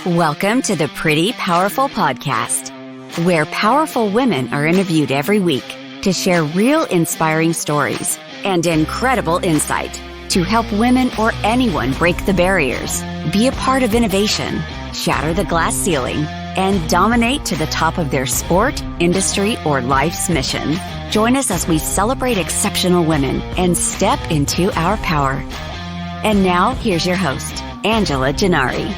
Welcome to the Pretty Powerful Podcast, where powerful women are interviewed every week to share real inspiring stories and incredible insight to help women or anyone break the barriers, be a part of innovation, shatter the glass ceiling, and dominate to the top of their sport, industry, or life's mission. Join us as we celebrate exceptional women and step into our power. And now, here's your host, Angela Gennari.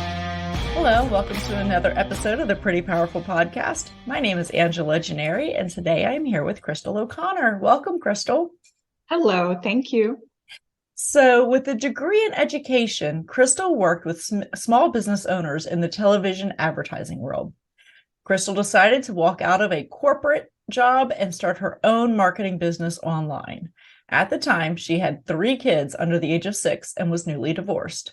Hello, welcome to another episode of the Pretty Powerful Podcast. My name is Angela Gennari, and today I am here with Crystal O'Connor. Welcome, Crystal. Hello, thank you. So, with a degree in education, Crystal worked with small business owners in the television advertising world. Crystal decided to walk out of a corporate job and start her own marketing business online. At the time, she had 3 kids under the age of 6 and was newly divorced.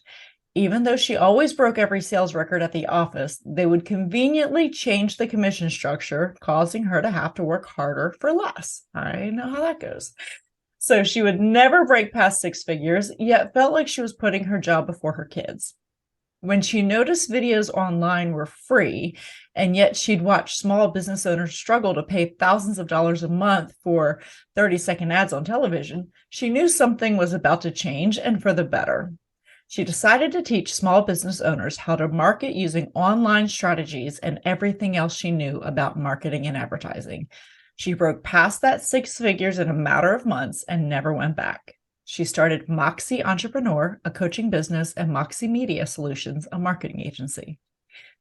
Even though she always broke every sales record at the office, they would conveniently change the commission structure, causing her to have to work harder for less. I know how that goes. So she would never break past 6 figures, yet felt like she was putting her job before her kids. When she noticed videos online were free, and yet she'd watch small business owners struggle to pay thousands of dollars a month for 30-second ads on television, she knew something was about to change, and for the better. She decided to teach small business owners how to market using online strategies and everything else she knew about marketing and advertising. She broke past that 6 figures in a matter of months and never went back. She started Moxie Entrepreneur, a coaching business, and Moxie Media Solutions, a marketing agency.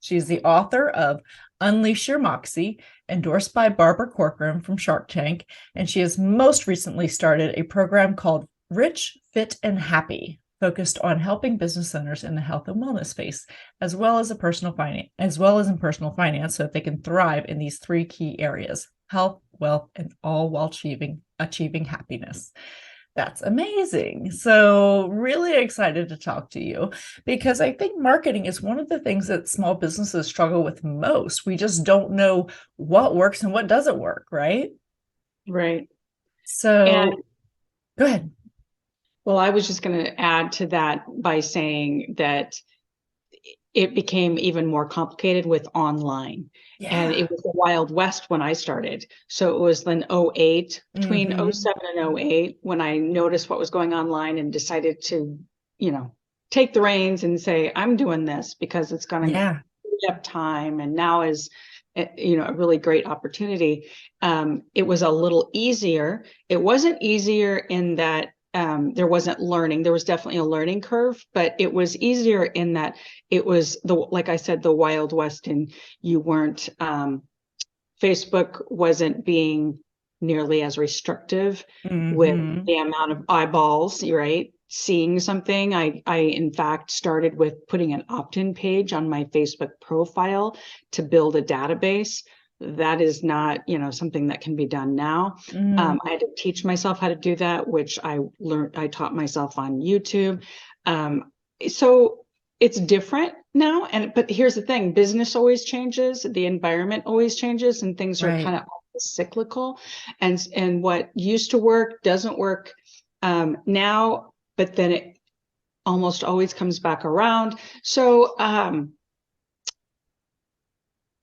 She's the author of Unleash Your Moxie, endorsed by Barbara Corcoran from Shark Tank, and she has most recently started a program called Rich, Fit, and Happy, focused on helping business owners in the health and wellness space, as well as in personal finance, so that they can thrive in these 3 key areas: health, wealth, and all while achieving happiness. That's amazing. So really excited to talk to you, because I think marketing is one of the things that small businesses struggle with most. We just don't know what works and what doesn't work, right? Right. So go ahead. Well, I was just going to add to that by saying that it became even more complicated with online. Yeah. And it was the Wild West when I started. So it was then 2008, between 2007 and 2008, when I noticed what was going online and decided to, take the reins and say, I'm doing this because it's going to free up time. And now is, a really great opportunity. It was a little easier. It wasn't easier in that there wasn't learning. There was definitely a learning curve, but it was easier in that it was like I said, the Wild West, and you weren't, Facebook wasn't being nearly as restrictive with the amount of eyeballs, right? Seeing something. I in fact started with putting an opt-in page on my Facebook profile to build a database. That is not, something that can be done now. I had to teach myself how to do that, which I taught myself on YouTube. So it's different now. But here's the thing, business always changes, the environment always changes, and things are kind of cyclical. And what used to work doesn't work now, but then it almost always comes back around. So,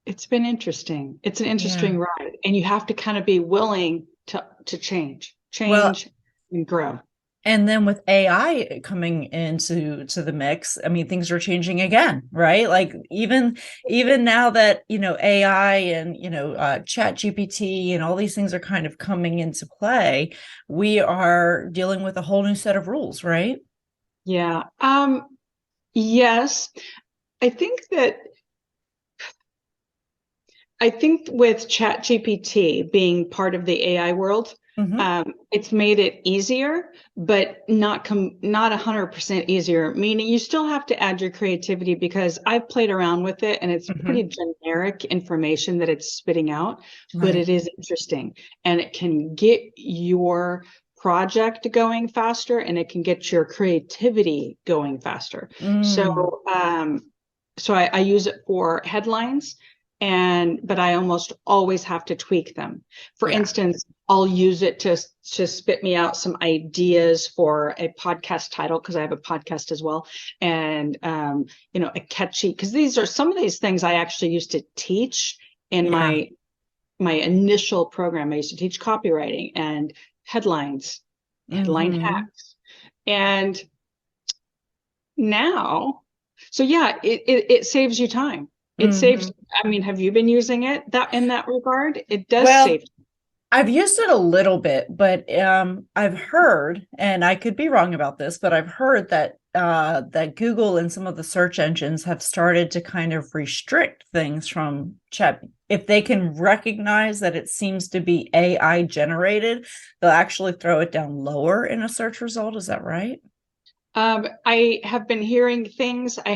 it's been interesting. It's an interesting ride, and you have to kind of be willing to change and grow. And then with AI coming into the mix, I mean, things are changing again, right? Like even now that, AI and, Chat GPT and all these things are kind of coming into play, we are dealing with a whole new set of rules, right? Yeah. Yes. I think with Chat GPT being part of the AI world, it's made it easier, but not 100% easier, meaning you still have to add your creativity, because I've played around with it and it's pretty generic information that it's spitting out, but it is interesting, and it can get your project going faster, and it can get your creativity going faster. So I use it for headlines, but I almost always have to tweak them. For instance, I'll use it to spit me out some ideas for a podcast title, because I have a podcast as well. And, a catchy, because these are some of these things I actually used to teach in my initial program. I used to teach copywriting and headlines, headline hacks. And now, so yeah, it saves you time. It saves, I mean, have you been using it in that regard? It does save. I've used it a little bit, but I've heard, and I could be wrong about this, but I've heard that that Google and some of the search engines have started to kind of restrict things from chat. If they can recognize that it seems to be AI generated, they'll actually throw it down lower in a search result. Is that right? I have been hearing things. I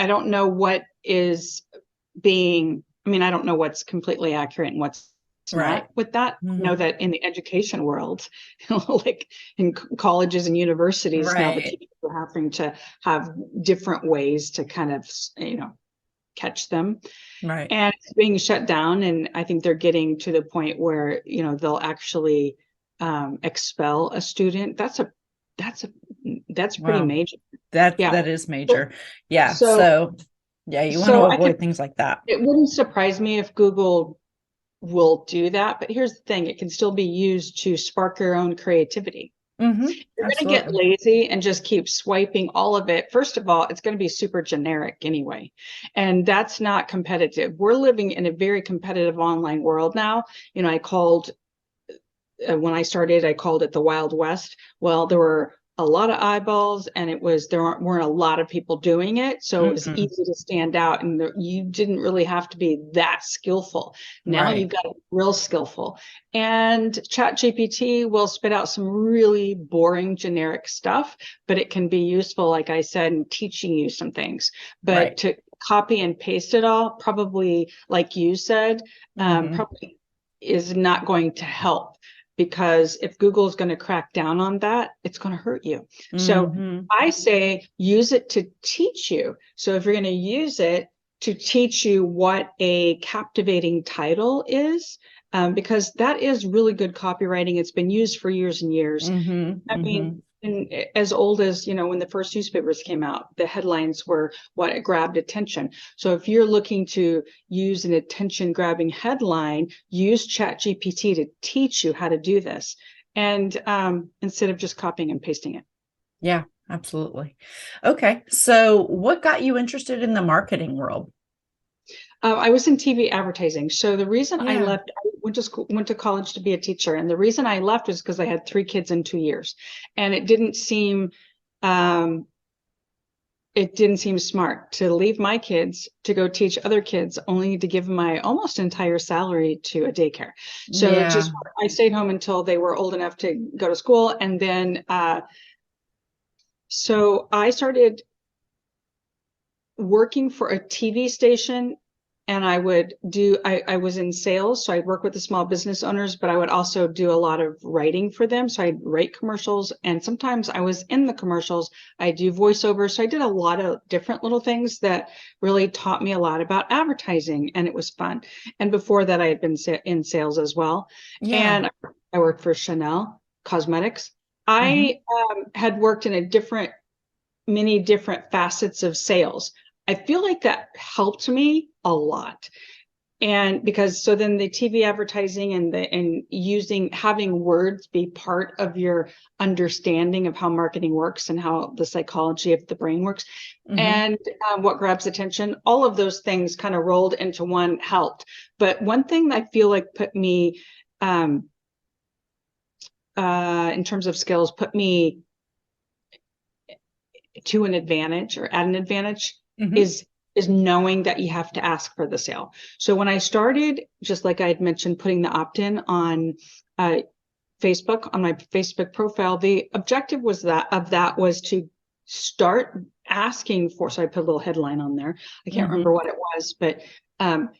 don't know what is being, I mean, I don't know what's completely accurate and what's not with that. I know that in the education world, like in colleges and universities, now the teachers are having to have different ways to kind of, catch them. Right. And it's being shut down. And I think they're getting to the point where, they'll actually expel a student. That's pretty major. That is major. Yeah. So you want to avoid things like that. It wouldn't surprise me if Google will do that, but here's the thing: it can still be used to spark your own creativity. You're going to get lazy and just keep swiping all of it. First of all, it's going to be super generic anyway, and that's not competitive. We're living in a very competitive online world now. I called when I started, I called it the Wild West. Well, there were a lot of eyeballs, and there weren't a lot of people doing it, so it was easy to stand out, and you didn't really have to be that skillful. Now you've got to be real skillful, and ChatGPT will spit out some really boring generic stuff, but it can be useful, like I said, in teaching you some things. But to copy and paste it all, probably, like you said, probably is not going to help. Because if Google is going to crack down on that, it's going to hurt you. So I say use it to teach you. So if you're going to use it to teach you what a captivating title is, because that is really good copywriting. It's been used for years and years. I mean, as old as, when the first newspapers came out, the headlines were what grabbed attention. So if you're looking to use an attention grabbing headline, use ChatGPT to teach you how to do this. And instead of just copying and pasting it. Yeah, absolutely. Okay. So what got you interested in the marketing world? I was in TV advertising. So the reason I left, I went to college to be a teacher. And the reason I left was because I had 3 kids in 2 years. And it didn't seem smart to leave my kids to go teach other kids, only to give my almost entire salary to a daycare. So I stayed home until they were old enough to go to school. And then, so I started working for a TV station. And I was in sales, so I'd work with the small business owners, but I would also do a lot of writing for them. So I'd write commercials, and sometimes I was in the commercials. I do voiceover. So I did a lot of different little things that really taught me a lot about advertising, and it was fun. And before that, I had been in sales as well. And I worked for Chanel Cosmetics. I had worked in many different facets of sales. I feel like that helped me a lot. And because so then the TV advertising and having words be part of your understanding of how marketing works and how the psychology of the brain works and what grabs attention, all of those things kind of rolled into one helped. But one thing I feel like put me in terms of skills, put me to an advantage or at an advantage is knowing that you have to ask for the sale. So when I started, just like I had mentioned, putting the opt-in on Facebook, on my Facebook profile, the objective was to start asking for, so I put a little headline on there. I can't remember what it was, but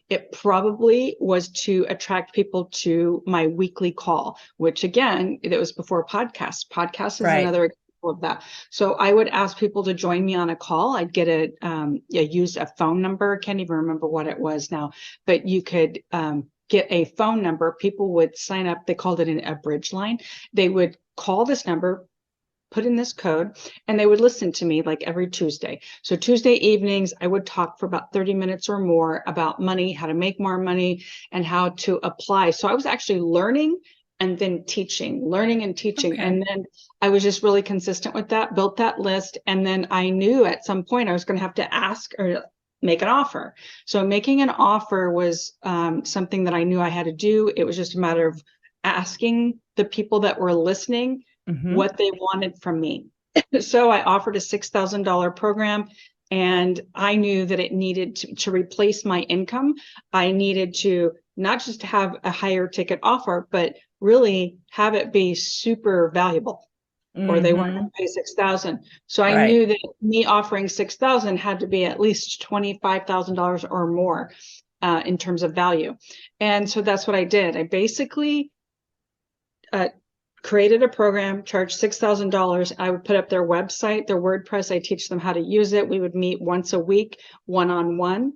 it probably was to attract people to my weekly call, which again, it was before podcasts. Podcast is another example of that. So I would ask people to join me on a call. I'd get use a phone number. Can't even remember what it was now, but you could get a phone number. People would sign up. They called it a bridge line. They would call this number, put in this code, and they would listen to me like every Tuesday. So Tuesday evenings, I would talk for about 30 minutes or more about money, how to make more money, and how to apply. So I was actually learning and then teaching, learning and teaching. Okay. And then I was just really consistent with that, built that list. And then I knew at some point I was going to have to ask or make an offer. So making an offer was something that I knew I had to do. It was just a matter of asking the people that were listening what they wanted from me. So I offered a $6,000 program, and I knew that it needed to replace my income. I needed to not just have a higher ticket offer, but really have it be super valuable, or they weren't going to pay $6,000. So I knew that me offering $6,000 had to be at least $25,000 or more in terms of value. And so that's what I did. I basically created a program, charged $6,000. I would put up their website, their WordPress. I teach them how to use it. We would meet once a week, one-on-one.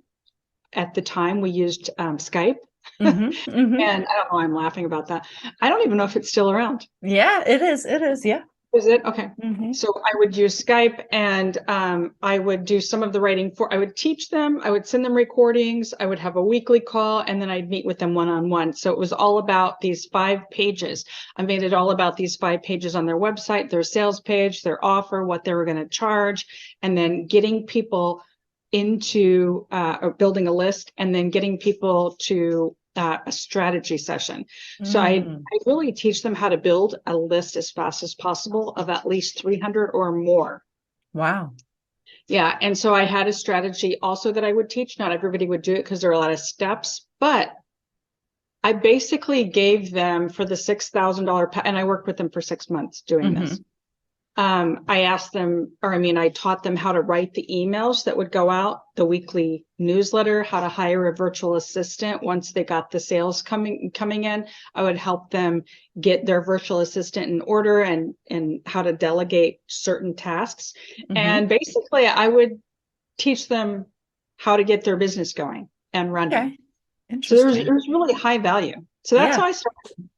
At the time, we used Skype. And I don't know why I'm laughing about that. I don't even know if it's still around. Yeah, it is. It is. Yeah. Is it? Okay. So I would use Skype, and I would do some of the writing I would teach them. I would send them recordings. I would have a weekly call, and then I'd meet with them one-on-one. So it was all about these 5 pages. I made it all about these 5 pages on their website, their sales page, their offer, what they were going to charge, and then getting people into or building a list, and then getting people to a strategy session. So I really teach them how to build a list as fast as possible of at least 300 or more. Wow. Yeah. And so I had a strategy also that I would teach. Not everybody would do it because there are a lot of steps, but I basically gave them for the $6,000, and I worked with them for 6 months doing this. I taught them how to write the emails that would go out, the weekly newsletter, how to hire a virtual assistant. Once they got the sales coming in, I would help them get their virtual assistant in order, and how to delegate certain tasks. And basically I would teach them how to get their business going and running. Okay. Interesting. So there's really high value. So that's how I started.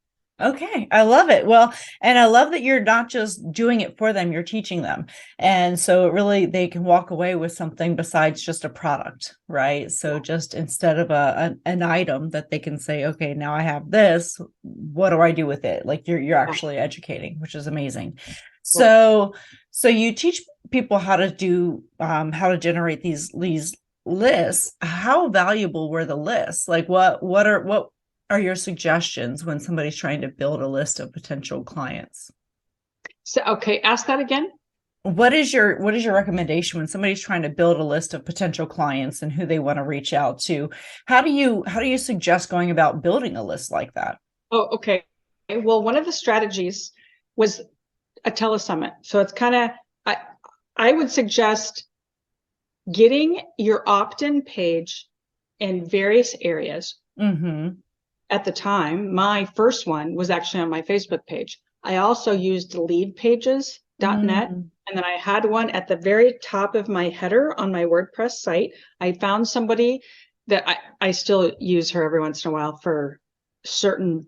Okay. I love it. Well, and I love that you're not just doing it for them, you're teaching them. And so really they can walk away with something besides just a product, right? So just instead of an item that they can say, okay, now I have this, what do I do with it? Like you're actually educating, which is amazing. So you teach people how to do, how to generate these lists. How valuable were the lists? Like what are your suggestions when somebody's trying to build a list of potential clients? So, okay, ask that again. What is your recommendation when somebody's trying to build a list of potential clients and who they want to reach out to? How do you suggest going about building a list like that? Oh, okay. Well, one of the strategies was a telesummit. So it's kind of, I would suggest getting your opt-in page in various areas. At the time, my first one was actually on my Facebook page. I also used leadpages.net. And then I had one at the very top of my header on my WordPress site. I found somebody that I still use her every once in a while for certain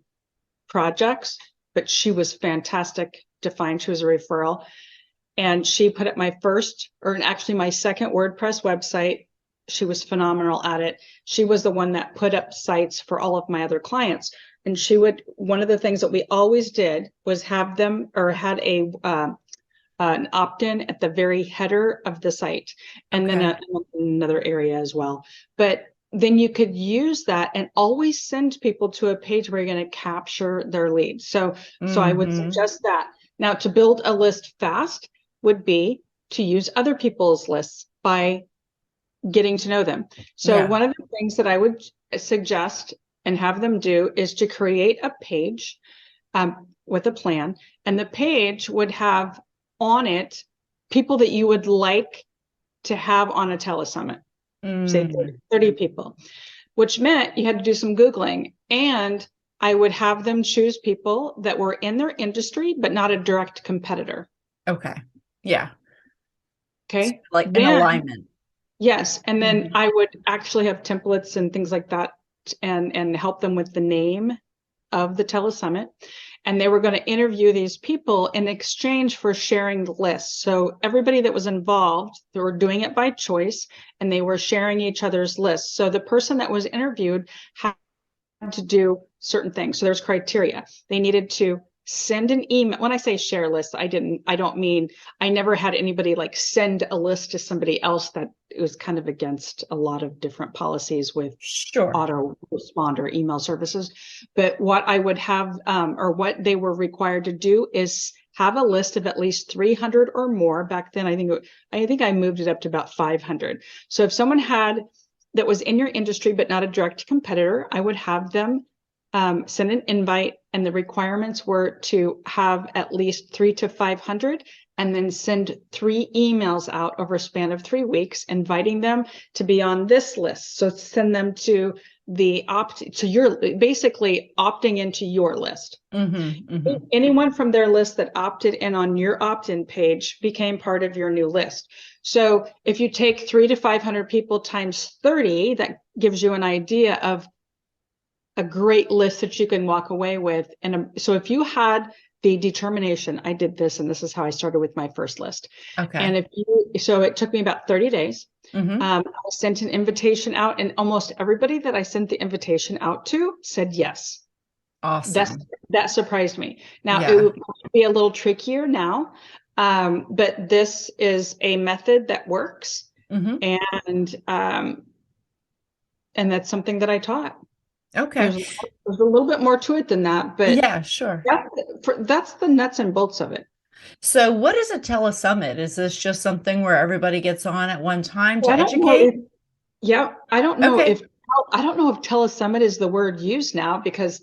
projects, but she was fantastic to find. She was a referral. And she put up my second WordPress website. She was phenomenal at it. She was the one that put up sites for all of my other clients. And one of the things that we always did was have them, or had an opt-in at the very header of the site, and then another area as well. But then you could use that and always send people to a page where you're going to capture their leads. So I would suggest that. Now, to build a list fast would be to use other people's lists by getting to know them. So one of the things that I would suggest and have them do is to create a page with a plan, and the page would have on it people that you would like to have on a telesummit, say 30 people, which meant you had to do some Googling, and I would have them choose people that were in their industry, but not a direct competitor. Okay. Yeah. Okay. So like an alignment. Yes. And then I would actually have templates and things like that and help them with the name of the telesummit. And they were going to interview these people in exchange for sharing the list. So everybody that was involved, they were doing it by choice, and they were sharing each other's lists. So the person that was interviewed had to do certain things. So there's criteria. They needed to send an email. When I say share lists, I don't mean, I never had anybody like send a list to somebody else. That it was kind of against a lot of different policies with autoresponder email services. But what I would have, or what they were required to do, is have a list of at least 300 or more. Back then, I think I moved it up to about 500. So if someone had that was in your industry but not a direct competitor, I would have them send an invite, and the requirements were to have at least 300 to 500, and then send 3 emails out over a span of 3 weeks, inviting them to be on this list. So send them to your, basically opting into your list. Anyone from their list that opted in on your opt-in page became part of your new list. So if you take 300 to 500 people times 30, that gives you an idea of a great list that you can walk away with. And so if you had the determination, I did this, and this is how I started with my first list. Okay. And so it took me about 30 days. I sent an invitation out, and almost everybody that I sent the invitation out to said yes. Awesome. That surprised me. Now it would be a little trickier now, but this is a method that works, and that's something that I taught. Okay. There's a little bit more to it than that, but yeah, sure. That's the nuts and bolts of it. So what is a telesummit? Is this just something where everybody gets on at one time to educate? I don't know if telesummit is the word used now, because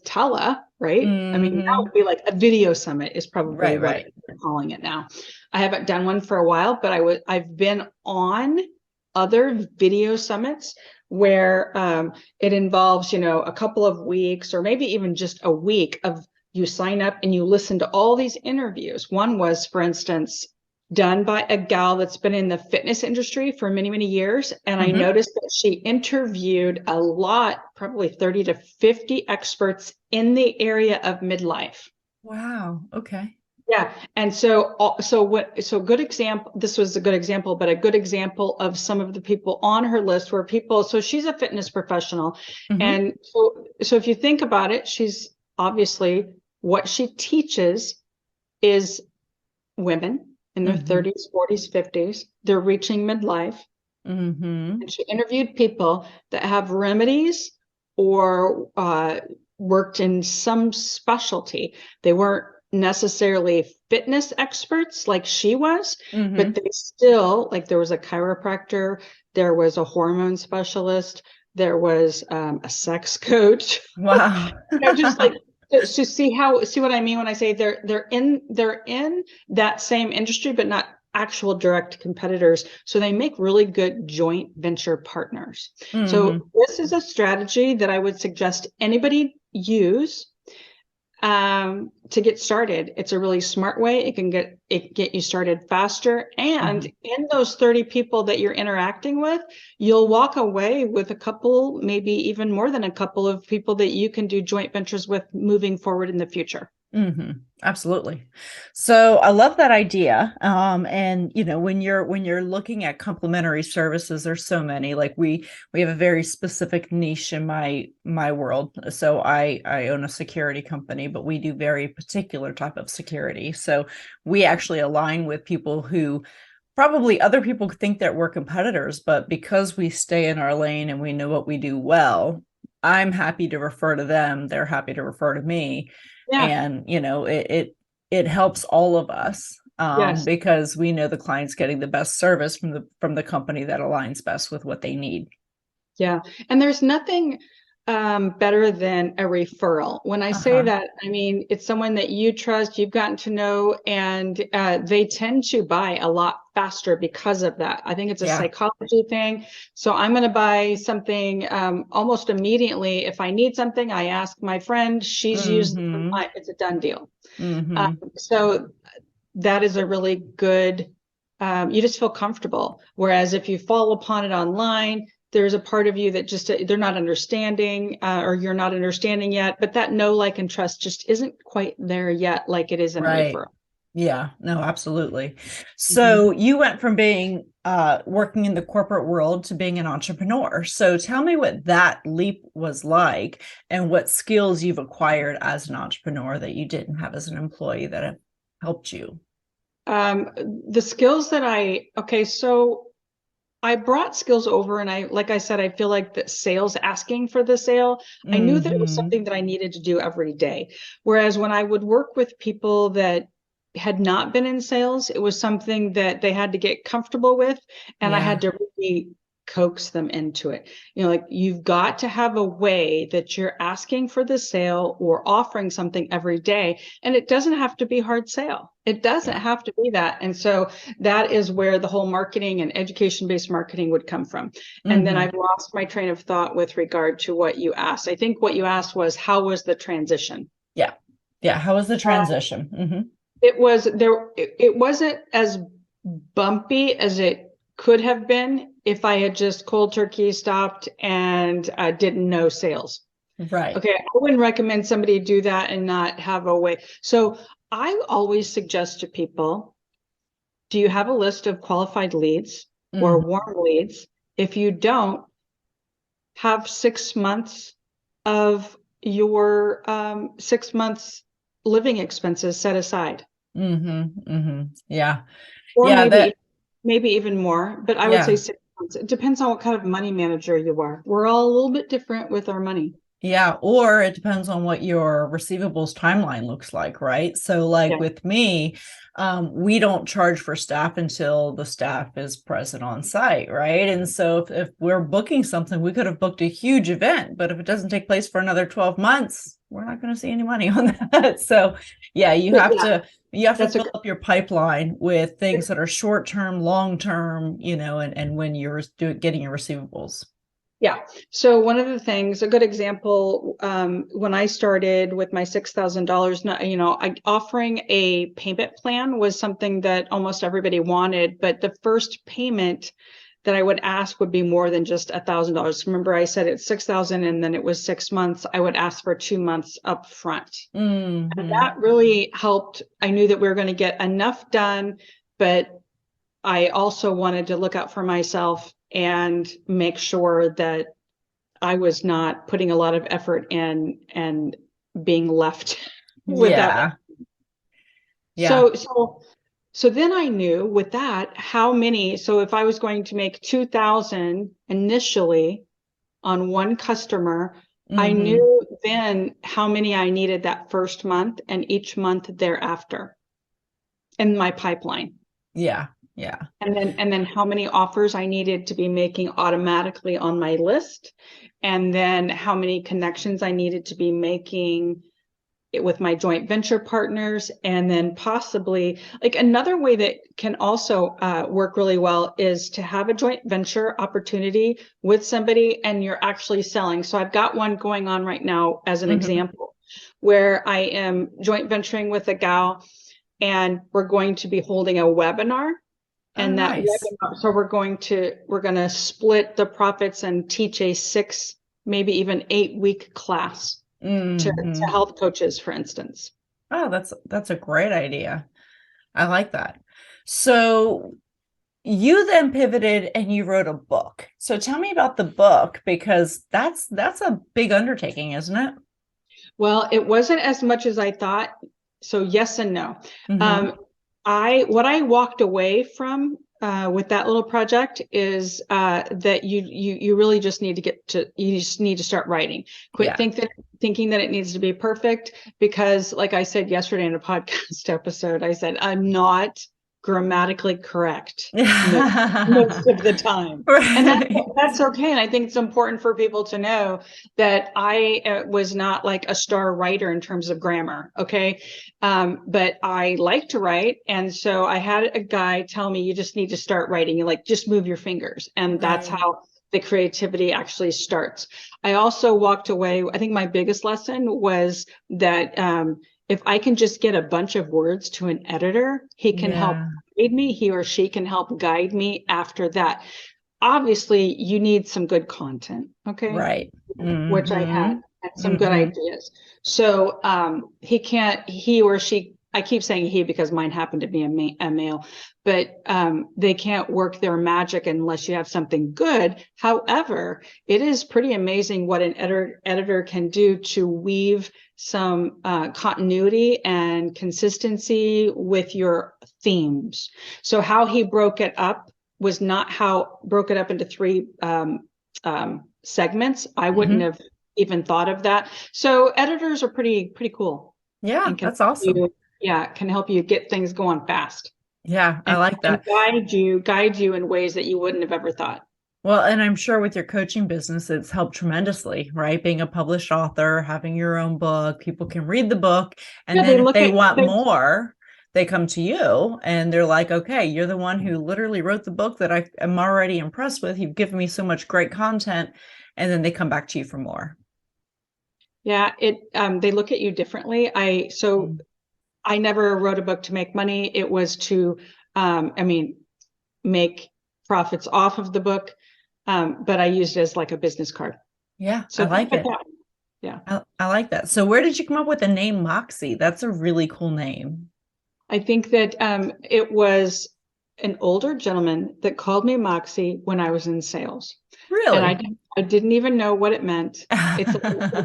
right? I mean, that would be like a video summit is probably what they're calling it now. I haven't done one for a while, but I've been on other video summits where it involves, a couple of weeks, or maybe even just a week of, you sign up and you listen to all these interviews. One was, for instance, done by a gal that's been in the fitness industry for many, many years. And I noticed that she interviewed a lot, probably 30 to 50 experts in the area of midlife. Wow. Okay. Yeah. And so good example, this was a good example, but a good example of some of the people on her list were people, so she's a fitness professional. And so if you think about it, she's obviously, what she teaches is women in their 30s, 40s, 50s. They're reaching midlife. And she interviewed people that have remedies or worked in some specialty. They weren't necessarily fitness experts like she was, but they still, like, there was a chiropractor, there was a hormone specialist, there was a sex coach. Wow. Just like to see what I mean when I say they're in that same industry, but not actual direct competitors. So they make really good joint venture partners. So this is a strategy that I would suggest anybody use to get started. It's a really smart way. It can get you started faster. And in those 30 people that you're interacting with, you'll walk away with a couple, maybe even more than a couple of people that you can do joint ventures with moving forward in the future. Absolutely. So I love that idea. And when you're looking at complementary services, there's so many. Like we have a very specific niche in my world. So I own a security company, but we do very particular type of security. So we actually align with people who probably other people think that we're competitors, but because we stay in our lane and we know what we do well, I'm happy to refer to them. They're happy to refer to me. Yeah. And, it helps all of us because we know the client's getting the best service from the company that aligns best with what they need. Yeah. And there's nothing better than a referral. When I say that, I mean, it's someone that you trust, you've gotten to know, and they tend to buy a lot faster because of that. I think it's a psychology thing. So I'm going to buy something almost immediately. If I need something, I ask my friend, she's used it, it's a done deal. So that is a really good, you just feel comfortable. Whereas if you fall upon it online, there's a part of you that just, they're not understanding, or you're not understanding yet, but that know, like, and trust just isn't quite there yet, like it is in a Right. referral. Yeah, no, absolutely. So you went from being working in the corporate world to being an entrepreneur. So tell me what that leap was like and what skills you've acquired as an entrepreneur that you didn't have as an employee that have helped you. The skills that so I brought skills over, and like I said, I feel like that sales, asking for the sale, I knew that it was something that I needed to do every day. Whereas when I would work with people that had not been in sales, it was something that they had to get comfortable with, and I had to really coax them into it. Like, you've got to have a way that you're asking for the sale or offering something every day, and it doesn't have to be hard sale. It doesn't have to be that. And so that is where the whole marketing and education-based marketing would come from. And then I've lost my train of thought with regard to what you asked. I think what you asked was, how was the transition? Yeah. How was the transition? It wasn't as bumpy as it could have been if I had just cold turkey stopped and didn't know sales. Right. Okay. I wouldn't recommend somebody do that and not have a way. So I always suggest to people, do you have a list of qualified leads or warm leads? If you don't, have 6 months of your 6 months living expenses set aside. Yeah. Or maybe even more, but I would say 6 months. It depends on what kind of money manager you are. We're all a little bit different with our money. Yeah, or it depends on what your receivables timeline looks like, right? So like with me, we don't charge for staff until the staff is present on site, right? And so if we're booking something, we could have booked a huge event, but if it doesn't take place for another 12 months, we're not going to see any money on that. So yeah, you have to fill up your pipeline with things that are short-term, long-term, and when you're getting your receivables. Yeah. So one of the things, a good example, when I started with my $6,000, offering a payment plan was something that almost everybody wanted, but the first payment that I would ask would be more than just $1,000. Remember, I said it's $6,000 and then it was 6 months. I would ask for 2 months up front. And that really helped. I knew that we were going to get enough done, but I also wanted to look out for myself and make sure that I was not putting a lot of effort in and being left without. So then I knew with that how many. So if I was going to make 2,000 initially on one customer, I knew then how many I needed that first month and each month thereafter in my pipeline. Yeah. And then how many offers I needed to be making automatically on my list, and then how many connections I needed to be making with my joint venture partners. And then possibly, like, another way that can also work really well is to have a joint venture opportunity with somebody and you're actually selling. So I've got one going on right now as an example, where I am joint venturing with a gal and we're going to be holding a webinar. And webinar, so we're going to split the profits and teach a 6, maybe even 8-week class to health coaches, for instance. Oh, that's a great idea. I like that. So you then pivoted and you wrote a book. So tell me about the book, because that's a big undertaking, isn't it? Well, it wasn't as much as I thought. So yes and no. What I walked away from with that little project is that you really just need to start writing. Quit thinking that it needs to be perfect, because like I said yesterday in a podcast episode, I said I'm not grammatically correct most of the time. And that's okay. And I think it's important for people to know that I was not like a star writer in terms of grammar. Okay. But I like to write. And so I had a guy tell me, you just need to start writing. You just move your fingers. And that's how the creativity actually starts. I also walked away. I think my biggest lesson was that, if I can just get a bunch of words to an editor, he can help guide me. He or she can help guide me after that. obviously you need some good content. Okay. Right. Which I had some good Mm-hmm. ideas. So he or she, I keep saying he because mine happened to be a male, but they can't work their magic unless you have something good. However, it is pretty amazing what an editor can do to weave some continuity and consistency with your themes. So how he broke it up was not how broke it up into three segments. I wouldn't have even thought of that. So editors are pretty cool. Yeah, And that's awesome. can help you get things going fast. Yeah, I like that. And guide you in ways that you wouldn't have ever thought. Well, and I'm sure with your coaching business, it's helped tremendously, right? Being a published author, having your own book, people can read the book. And then if they want more, they come to you and they're like, okay, you're the one who literally wrote the book that I am already impressed with. You've given me so much great content. And then they come back to you for more. Yeah, they look at you differently. I never wrote a book to make money. It was to, make profits off of the book. But I used it as like a business card. Yeah, so I like it. Yeah. I like that. So where did you come up with the name Moxie? That's a really cool name. I think that it was an older gentleman that called me Moxie when I was in sales. Really? And I didn't even know what it meant. It's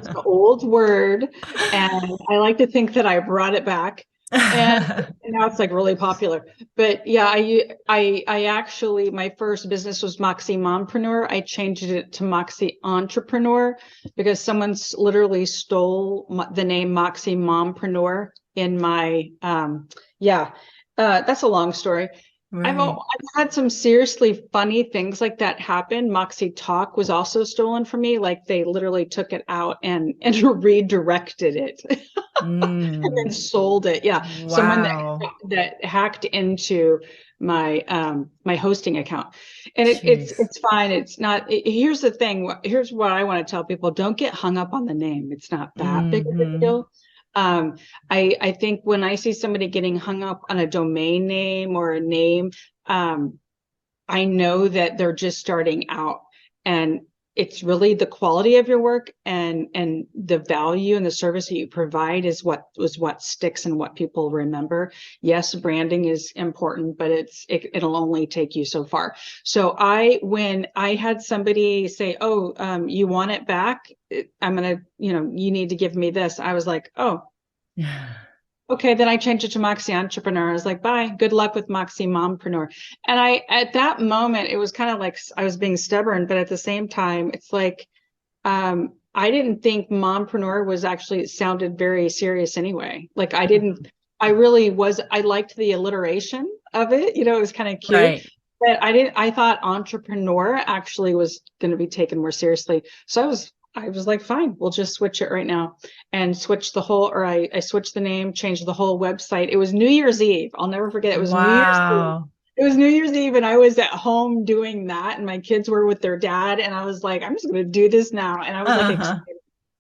an old word, and I like to think that I brought it back. And now it's like really popular. But yeah, I actually, my first business was Moxie Mompreneur. I changed it to Moxie Entrepreneur because someone's literally stole the name Moxie Mompreneur in my, that's a long story. Right. I've had some seriously funny things like that happen. Moxie Talk was also stolen from me. Like they literally took it out and redirected it and then sold it. Yeah. Wow. Someone that hacked into my my hosting account. And it's fine. It's not, here's the thing. Here's what I want to tell people. Don't get hung up on the name. It's not that big of a deal. I think when I see somebody getting hung up on a domain name or a name, I know that they're just starting out, and it's really the quality of your work and the value and the service that you provide is what sticks and what people remember. Yes, branding is important, but it'll only take you so far. So when I had somebody say, "Oh, you want it back? I'm gonna, you need to give me this." I was like, "Oh, okay." Then I changed it to Moxie Entrepreneur. I was like, "Bye, good luck with Moxie Mompreneur." And at that moment, it was kind of like I was being stubborn, but at the same time, it's like, I didn't think Mompreneur was actually, it sounded very serious anyway. Like I liked the alliteration of it. It was kind of cute. Right. But I thought entrepreneur actually was going to be taken more seriously. So I was like, fine, we'll just switch it right now, and switch I switched the name, changed the whole website. It was New Year's Eve. I'll never forget. It was New Year's Eve. It was New Year's Eve, and I was at home doing that, and my kids were with their dad, and I was like, I'm just going to do this now. And I was like, excited.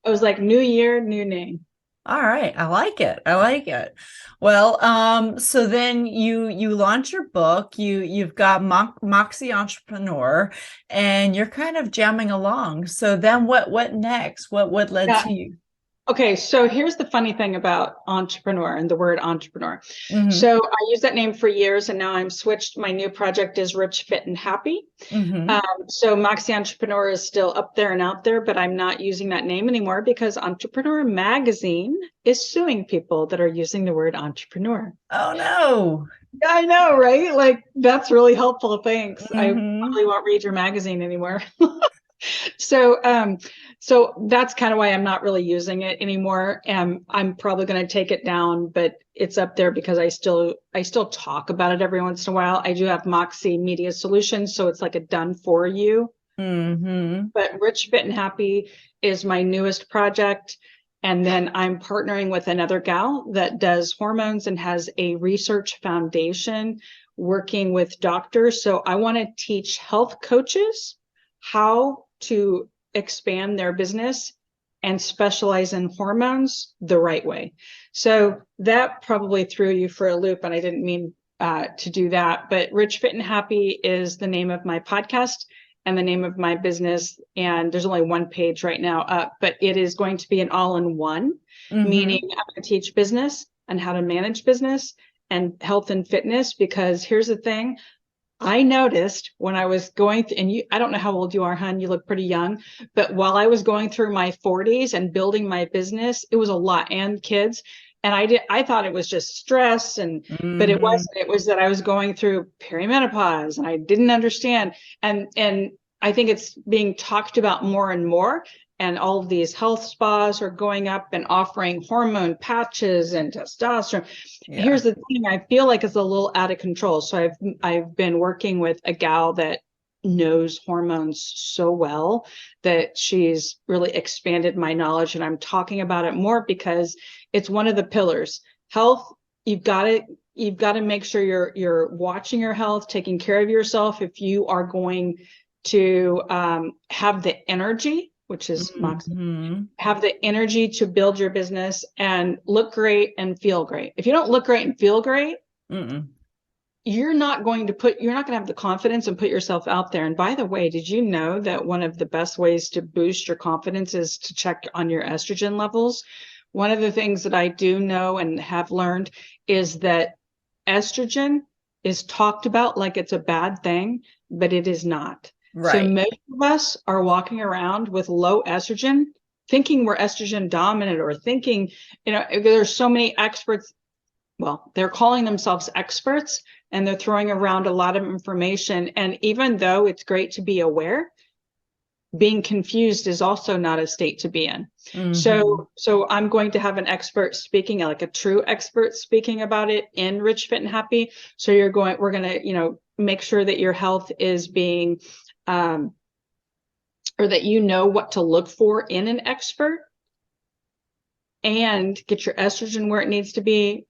I was like, new year, new name. All right. I like it. I like it. Well, so then you launch your book, you've got Moxie Entrepreneur, and you're kind of jamming along. So then what next? What led to you? Okay, so here's the funny thing about entrepreneur and the word entrepreneur. So I used that name for years, and now I'm switched. My new project is Rich, Fit, and Happy. So Moxie Entrepreneur is still up there and out there, but I'm not using that name anymore because Entrepreneur Magazine is suing people that are using the word entrepreneur. Oh no. Yeah, I know, right? Like that's really helpful. Thanks. I probably won't read your magazine anymore. So that's kind of why I'm not really using it anymore. I'm probably going to take it down, but it's up there because I still talk about it every once in a while. I do have Moxie Media Solutions, so it's like a done for you. But Rich, Fit, and Happy is my newest project. And then I'm partnering with another gal that does hormones and has a research foundation working with doctors. So I want to teach health coaches how to expand their business and specialize in hormones the right way. So that probably threw you for a loop, and I didn't mean to do that. But Rich, Fit, and Happy is the name of my podcast, and the name of my business. And there's only one page right now up, but it is going to be an all-in-one, meaning I'm going to teach business and how to manage business and health and fitness. Because here's the thing, I noticed when I was going through, and I don't know how old you are, hon, you look pretty young, but while I was going through my 40s and building my business, it was a lot, and kids. And I thought it was just stress, but it wasn't. It was that I was going through perimenopause and I didn't understand. And I think it's being talked about more and more. And all of these health spas are going up and offering hormone patches and testosterone. Yeah. Here's the thing, I feel like it's a little out of control. So I've been working with a gal that knows hormones so well that she's really expanded my knowledge, and I'm talking about it more because it's one of the pillars. Health, you've got to make sure you're watching your health, taking care of yourself if you are going to have the energy, which is Moxie, have the energy to build your business and look great and feel great. If you don't look great and feel great, you're not going to have the confidence and put yourself out there. And by the way, did you know that one of the best ways to boost your confidence is to check on your estrogen levels? One of the things that I do know and have learned is that estrogen is talked about like it's a bad thing, but it is not. Right. So most of us are walking around with low estrogen, thinking we're estrogen dominant, or thinking, there's so many experts. Well, they're calling themselves experts, and they're throwing around a lot of information. And even though it's great to be aware, being confused is also not a state to be in. So I'm going to have an expert speaking, like a true expert speaking about it in Rich, Fit, and Happy. So we're going to, make sure that your health is being, or that you know what to look for in an expert, and get your estrogen where it needs to be,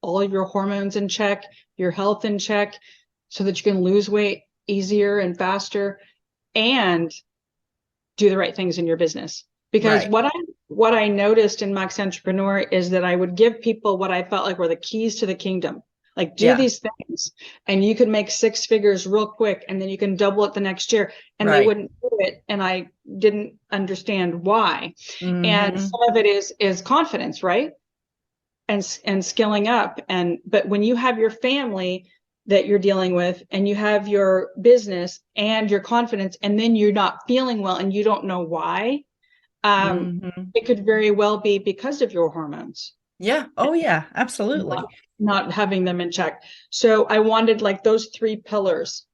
all of your hormones in check, your health in check, so that you can lose weight easier and faster, and do the right things in your business. Because what I noticed in Moxie Entrepreneur is that I would give people what I felt like were the keys to the kingdom. Like, do these things, and you could make 6 figures real quick, and then you can double it the next year. And they wouldn't do it, and I didn't understand why. And some of it is confidence, right? And skilling up. But when you have your family that you're dealing with, and you have your business and your confidence, and then you're not feeling well and you don't know why, it could very well be because of your hormones. Yeah. Oh yeah, absolutely. Not having them in check. So I wanted like those 3 pillars: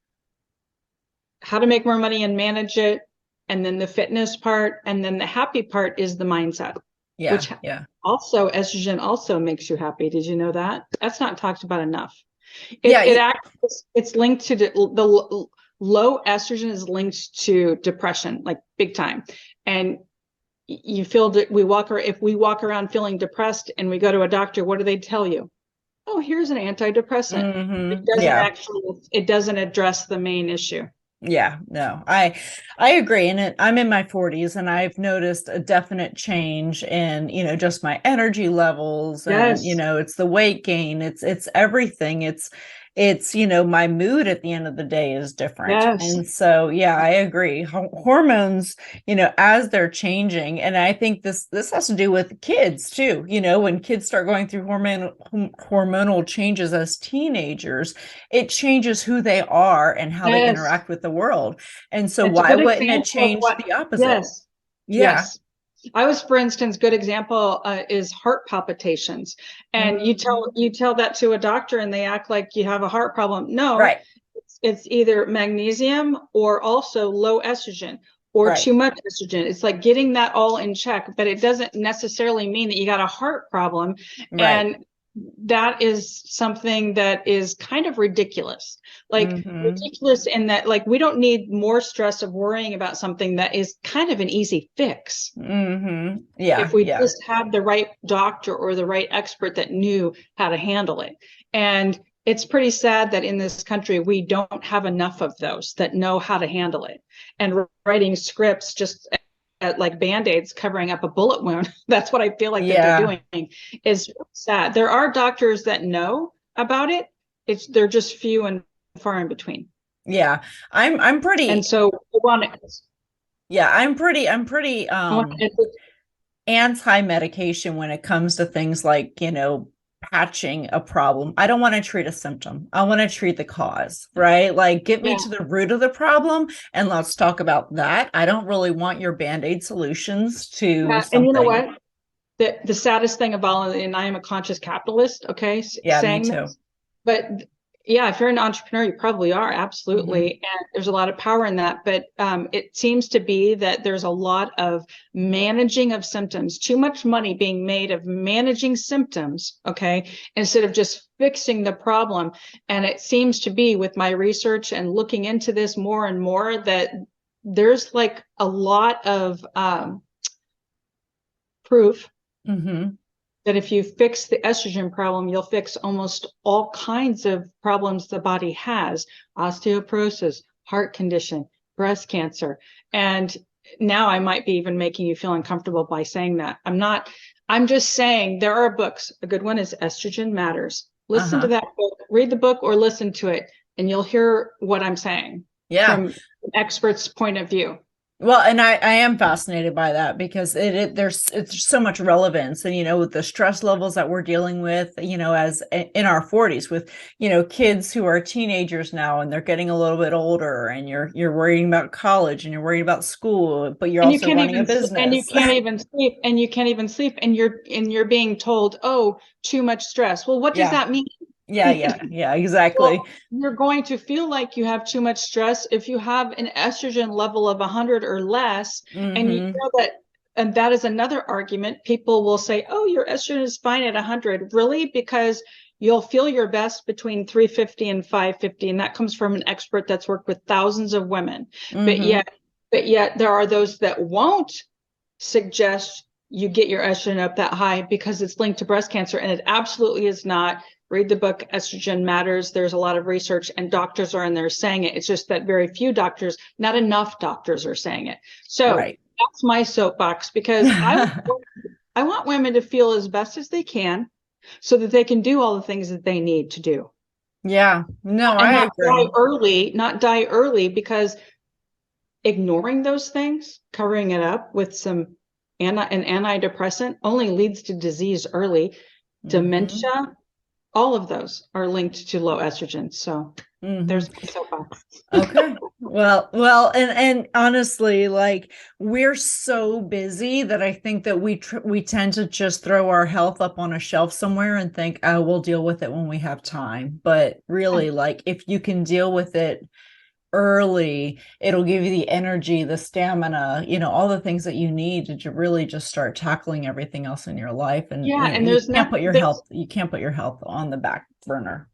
how to make more money and manage it, and then the fitness part, and then the happy part is the mindset. Yeah. Which also, estrogen also makes you happy. Did you know that? That's not talked about enough. It's linked to the low estrogen is linked to depression, like big time. And you feel that if we walk around feeling depressed and we go to a doctor, what do they tell you? Oh, here's an antidepressant. It doesn't address the main issue. Yeah, no, I agree. And I'm in my 40s, and I've noticed a definite change in, just my energy levels, and, it's the weight gain. It's everything. It's, my mood at the end of the day is different. Yes. And so, I agree. Hormones, as they're changing. And I think this has to do with kids too. When kids start going through hormonal changes as teenagers, it changes who they are and how they interact with the world. And so why wouldn't it change the opposite? Yes. Yeah. Yes. I was, for instance, good example is heart palpitations. And you tell that to a doctor and they act like you have a heart problem. No, it's either magnesium or also low estrogen or too much estrogen. It's like getting that all in check, but it doesn't necessarily mean that you got a heart problem. And that is something that is kind of ridiculous, ridiculous in that, like, we don't need more stress of worrying about something that is kind of an easy fix. If we just have the right doctor or the right expert that knew how to handle it. And it's pretty sad that in this country, we don't have enough of those that know how to handle it. And writing scripts just like Band-Aids covering up a bullet wound. That's what I feel like that they're doing, is sad. There are doctors that know about it. They're just few and far in between. Yeah. I'm pretty, And so yeah, I'm pretty I want to anti-medication when it comes to things like, patching a problem. I don't want to treat a symptom. I want to treat the cause, right? Like, get me yeah. to the root of the problem and let's talk about that. I don't really want your Band-Aid solutions to And you know something. what? The saddest thing of all, and I am a conscious capitalist, okay, Yeah, me saying too. this, but yeah, if you're an entrepreneur, you probably are, absolutely. And there's a lot of power in that. But it seems to be that there's a lot of managing of symptoms, too much money being made of managing symptoms, okay, instead of just fixing the problem. And it seems to be, with my research and looking into this more and more, that there's like a lot of proof Mm-hmm. that if you fix the estrogen problem, you'll fix almost all kinds of problems the body has: osteoporosis, heart condition, breast cancer. And now I might be even making you feel uncomfortable by saying that. I'm not, I'm just saying there are books. A good one is Estrogen Matters. Listen to that book, read the book or listen to it, and you'll hear what I'm saying from an expert's point of view. Well, and I am fascinated by that because it's so much relevance, and with the stress levels that we're dealing with, as in our 40s, with kids who are teenagers now and they're getting a little bit older, and you're worrying about college and you're worried about school, but you're also running a business, and you can't even sleep, and you're being told, oh, too much stress. Well, what does that mean? Yeah, exactly. Well, you're going to feel like you have too much stress if you have an estrogen level of 100 or less. And you know that, and that is another argument. People will say, oh, your estrogen is fine at 100. Really? Because you'll feel your best between 350 and 550. And that comes from an expert that's worked with thousands of women. But yet there are those that won't suggest you get your estrogen up that high because it's linked to breast cancer. And it absolutely is not. Read the book, Estrogen Matters. There's a lot of research and doctors are in there saying it. It's just that very few doctors, not enough doctors are saying it. So that's my soapbox, because I want women to feel as best as they can so that they can do all the things that they need to do. Yeah, no, and I agree. Not die early, because ignoring those things, covering it up with an antidepressant only leads to disease early, dementia. All of those are linked to low estrogen. So there's my soapbox. Okay. Well, and honestly, like, we're so busy that I think that we tend to just throw our health up on a shelf somewhere and think, oh, we'll deal with it when we have time. But really, like, if you can deal with it early, it'll give you the energy, the stamina, all the things that you need to really just start tackling everything else in your life. And and you can't put your health on the back burner.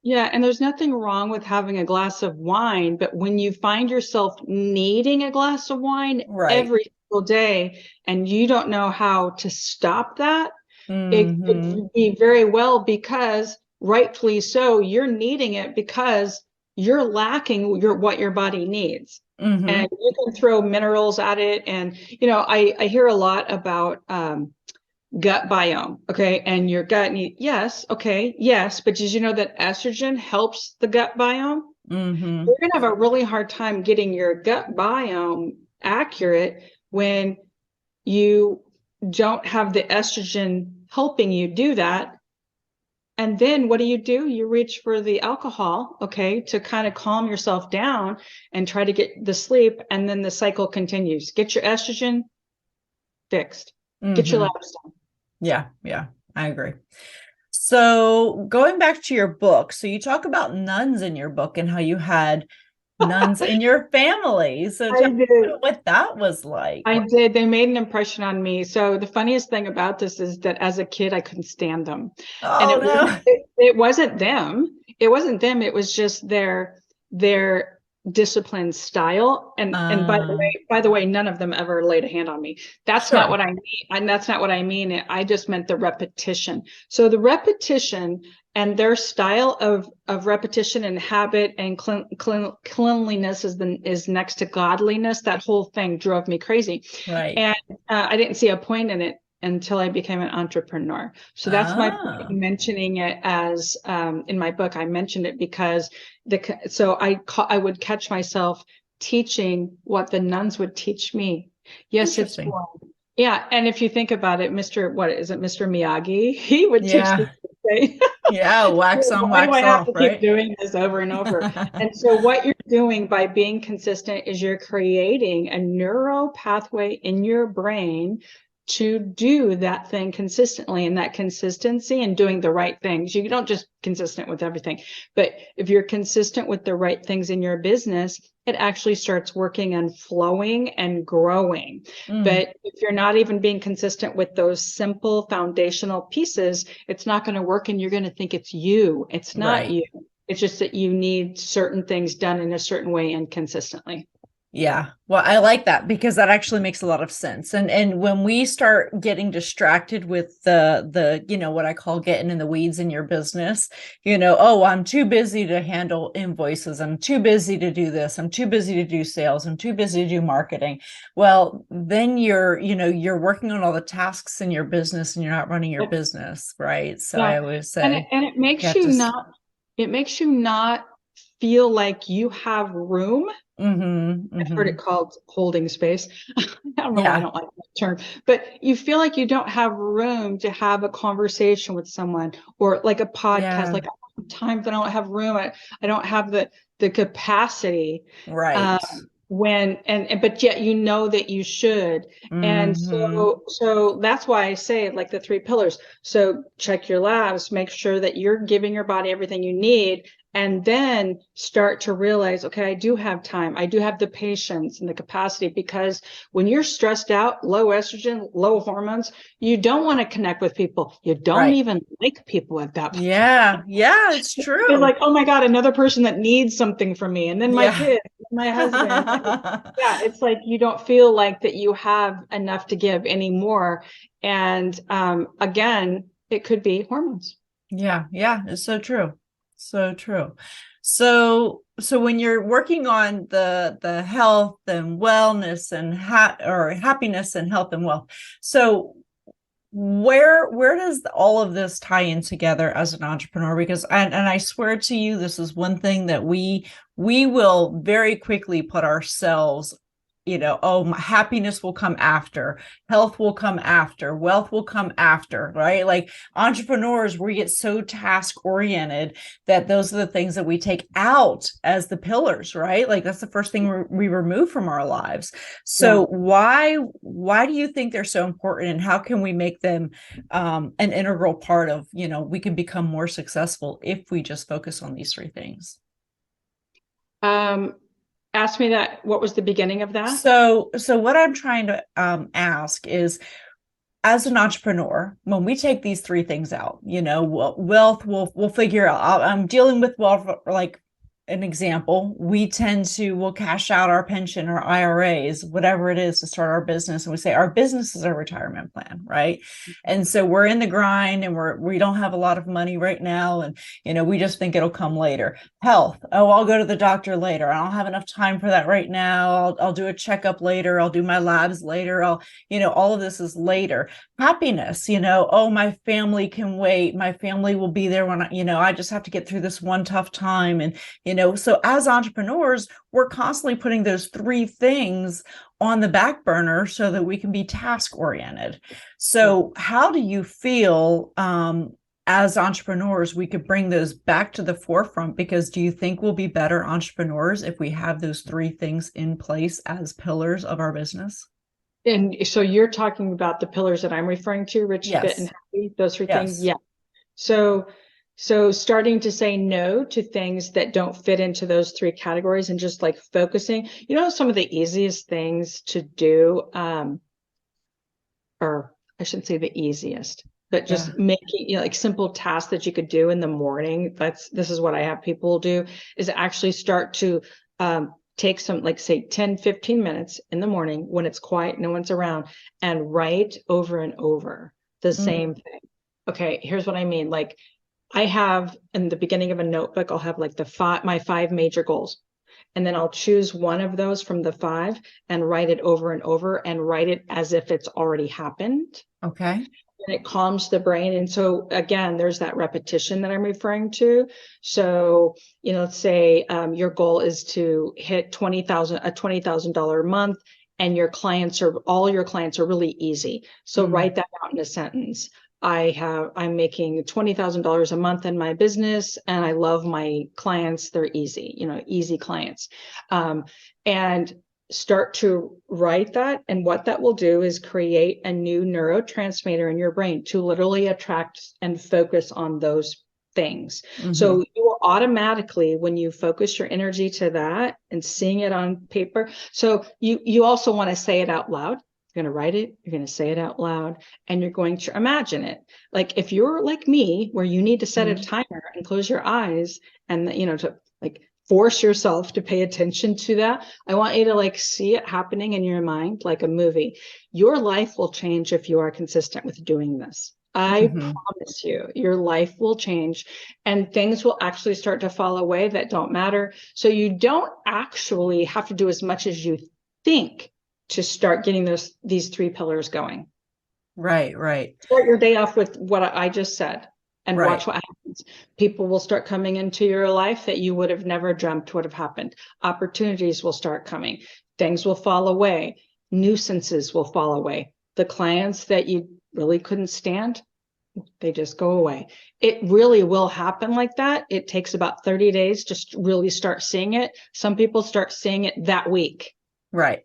Yeah, and there's nothing wrong with having a glass of wine, but when you find yourself needing a glass of wine every single day and you don't know how to stop that, it could be very well, because rightfully so, you're needing it because you're lacking what your body needs. And you can throw minerals at it. And, I hear a lot about gut biome. Okay. And your gut yes. Okay. Yes. But did you know that estrogen helps the gut biome? You're going to have a really hard time getting your gut biome accurate when you don't have the estrogen helping you do that. And then what do? You reach for the alcohol, okay, to kind of calm yourself down and try to get the sleep. And then the cycle continues. Get your estrogen fixed. Get your labs done. Yeah, I agree. So going back to your book, so you talk about nuns in your book and how you had nuns in your family. So tell me what that was like. I did. They made an impression on me. So the funniest thing about this is that as a kid, I couldn't stand them. It wasn't them. It wasn't them. It was just their disciplined style. And by the way, none of them ever laid a hand on me. That's not what I mean. And that's not what I mean. I just meant the repetition. So the repetition and their style of repetition and habit and cleanliness is next to godliness. That whole thing drove me crazy. Right. And I didn't see a point in it until I became an entrepreneur. So that's my point Ah, in mentioning it as in my book. I mentioned it because I would catch myself teaching what the nuns would teach me. Yes, it's interesting. boring. Yeah, and if you think about it, what is it, Mr. Miyagi? He would teach Yeah. me to say, Yeah. Wax on, why do wax I have off, to keep right? doing this over and over? And so what you're doing by being consistent is you're creating a neural pathway in your brain to do that thing consistently, and that consistency and doing the right things. You don't just consistent with everything, but if you're consistent with the right things in your business, it actually starts working and flowing and growing. Mm, But if you're not even being consistent with those simple foundational pieces, it's not going to work, and you're going to think it's you. It's not right. you. It's just that you need certain things done in a certain way and consistently. Yeah. Well, I like that because that actually makes a lot of sense. And when we start getting distracted with the, what I call getting in the weeds in your business, oh, I'm too busy to handle invoices. I'm too busy to do this. I'm too busy to do sales. I'm too busy to do marketing. Well, then you're working on all the tasks in your business and you're not running your business, right? So I Yeah. always And say, it makes yeah, you just, not, it makes you not feel like you have room. I've heard mm-hmm. it called holding space. I don't know why I Yeah. don't like that term, but you feel like you don't have room to have a conversation with someone, or like a podcast. Yeah. Like, times I don't have room. I don't have the capacity. Right. But yet you know that you should. And Mm-hmm. so that's why I say, like, the three pillars. So check your labs, make sure that you're giving your body everything you need, and then start to realize, okay, I do have time. I do have the patience and the capacity, because when you're stressed out, low estrogen, low hormones, you don't want to connect with people. You don't Right. even like people at that point. Yeah. Yeah, it's You're true. like, oh my God, another person that needs something from me. And then my Yeah. kid, my husband. Yeah, it's like you don't feel like that you have enough to give anymore. And again, it could be hormones. Yeah. Yeah. It's so true. So true. So when you're working on the health and wellness and or happiness and health and wealth, so where does all of this tie in together as an entrepreneur? Because and I swear to you, this is one thing that we will very quickly put ourselves, oh, my happiness will come after, health will come after, wealth will come after, right? Like entrepreneurs, we get so task oriented that those are the things that we take out as the pillars, right? Like that's the first thing we remove from our lives. Yeah. So why do you think they're so important, and how can we make them an integral part of, we can become more successful if we just focus on these three things? Ask me that. What was the beginning of that? So what I'm trying to ask is, as an entrepreneur, when we take these three things out, wealth, we'll figure out. I'm dealing with wealth, like an example. We'll cash out our pension or IRAs, whatever it is, to start our business, and we say our business is our retirement plan, right? And so we're in the grind, and we don't have a lot of money right now, and we just think it'll come later. Health, oh, I'll go to the doctor later. I don't have enough time for that right now. I'll do a checkup later. I'll do my labs later. All of this is later. Happiness, oh, my family can wait. My family will be there when I just have to get through this one tough time. And so as entrepreneurs, we're constantly putting those three things on the back burner so that we can be task oriented. So how do you feel as entrepreneurs we could bring those back to the forefront? Because do you think we'll be better entrepreneurs if we have those three things in place as pillars of our business? And so you're talking about the pillars that I'm referring to, rich, fit, and Yes. happy, those three things? Yes. Yeah. So starting to say no to things that don't fit into those three categories, and just like focusing, some of the easiest things to do, or I shouldn't say the easiest, but Yeah. just making, like simple tasks that you could do in the morning. This is what I have people do, is actually start to take some, like, say 10, 15 minutes in the morning when it's quiet, no one's around, and write over and over the same thing. Okay, here's what I mean. Like, I have in the beginning of a notebook, I'll have like my 5 major goals. and then I'll choose one of those from the 5 and write it over and over and write it as if it's already happened. Okay. And it calms the brain. And so again, there's that repetition that I'm referring to. So, let's say your goal is to hit a $20,000 a month, and all your clients are really easy. So write that out in a sentence. I'm making $20,000 a month in my business, and I love my clients. They're easy, easy clients. And start to write that. And what that will do is create a new neurotransmitter in your brain to literally attract and focus on those things. So you will automatically, when you focus your energy to that and seeing it on paper, so you also want to say it out loud. You're going to write it, you're going to say it out loud, and you're going to imagine it. Like if you're like me, where you need to set a timer and close your eyes and, to like force yourself to pay attention to that, I want you to like see it happening in your mind like a movie. Your life will change if you are consistent with doing this. I promise you, your life will change and things will actually start to fall away that don't matter. So you don't actually have to do as much as you think to start getting these 3 pillars going. Right. Start your day off with what I just said and watch what happens. People will start coming into your life that you would have never dreamt would have happened. Opportunities will start coming. Things will fall away. Nuisances will fall away. The clients that you really couldn't stand, they just go away. It really will happen like that. It takes about 30 days to really start seeing it. Some people start seeing it that week. Right.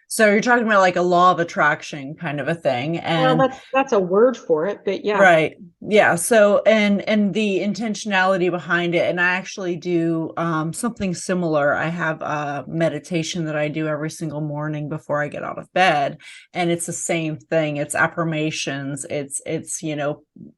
So you're talking about like a law of attraction kind of a thing. And that's a word for it, but yeah. Right. Yeah. So, and the intentionality behind it. And I actually do something similar. I have a meditation that I do every single morning before I get out of bed. And it's the same thing. It's affirmations. It's,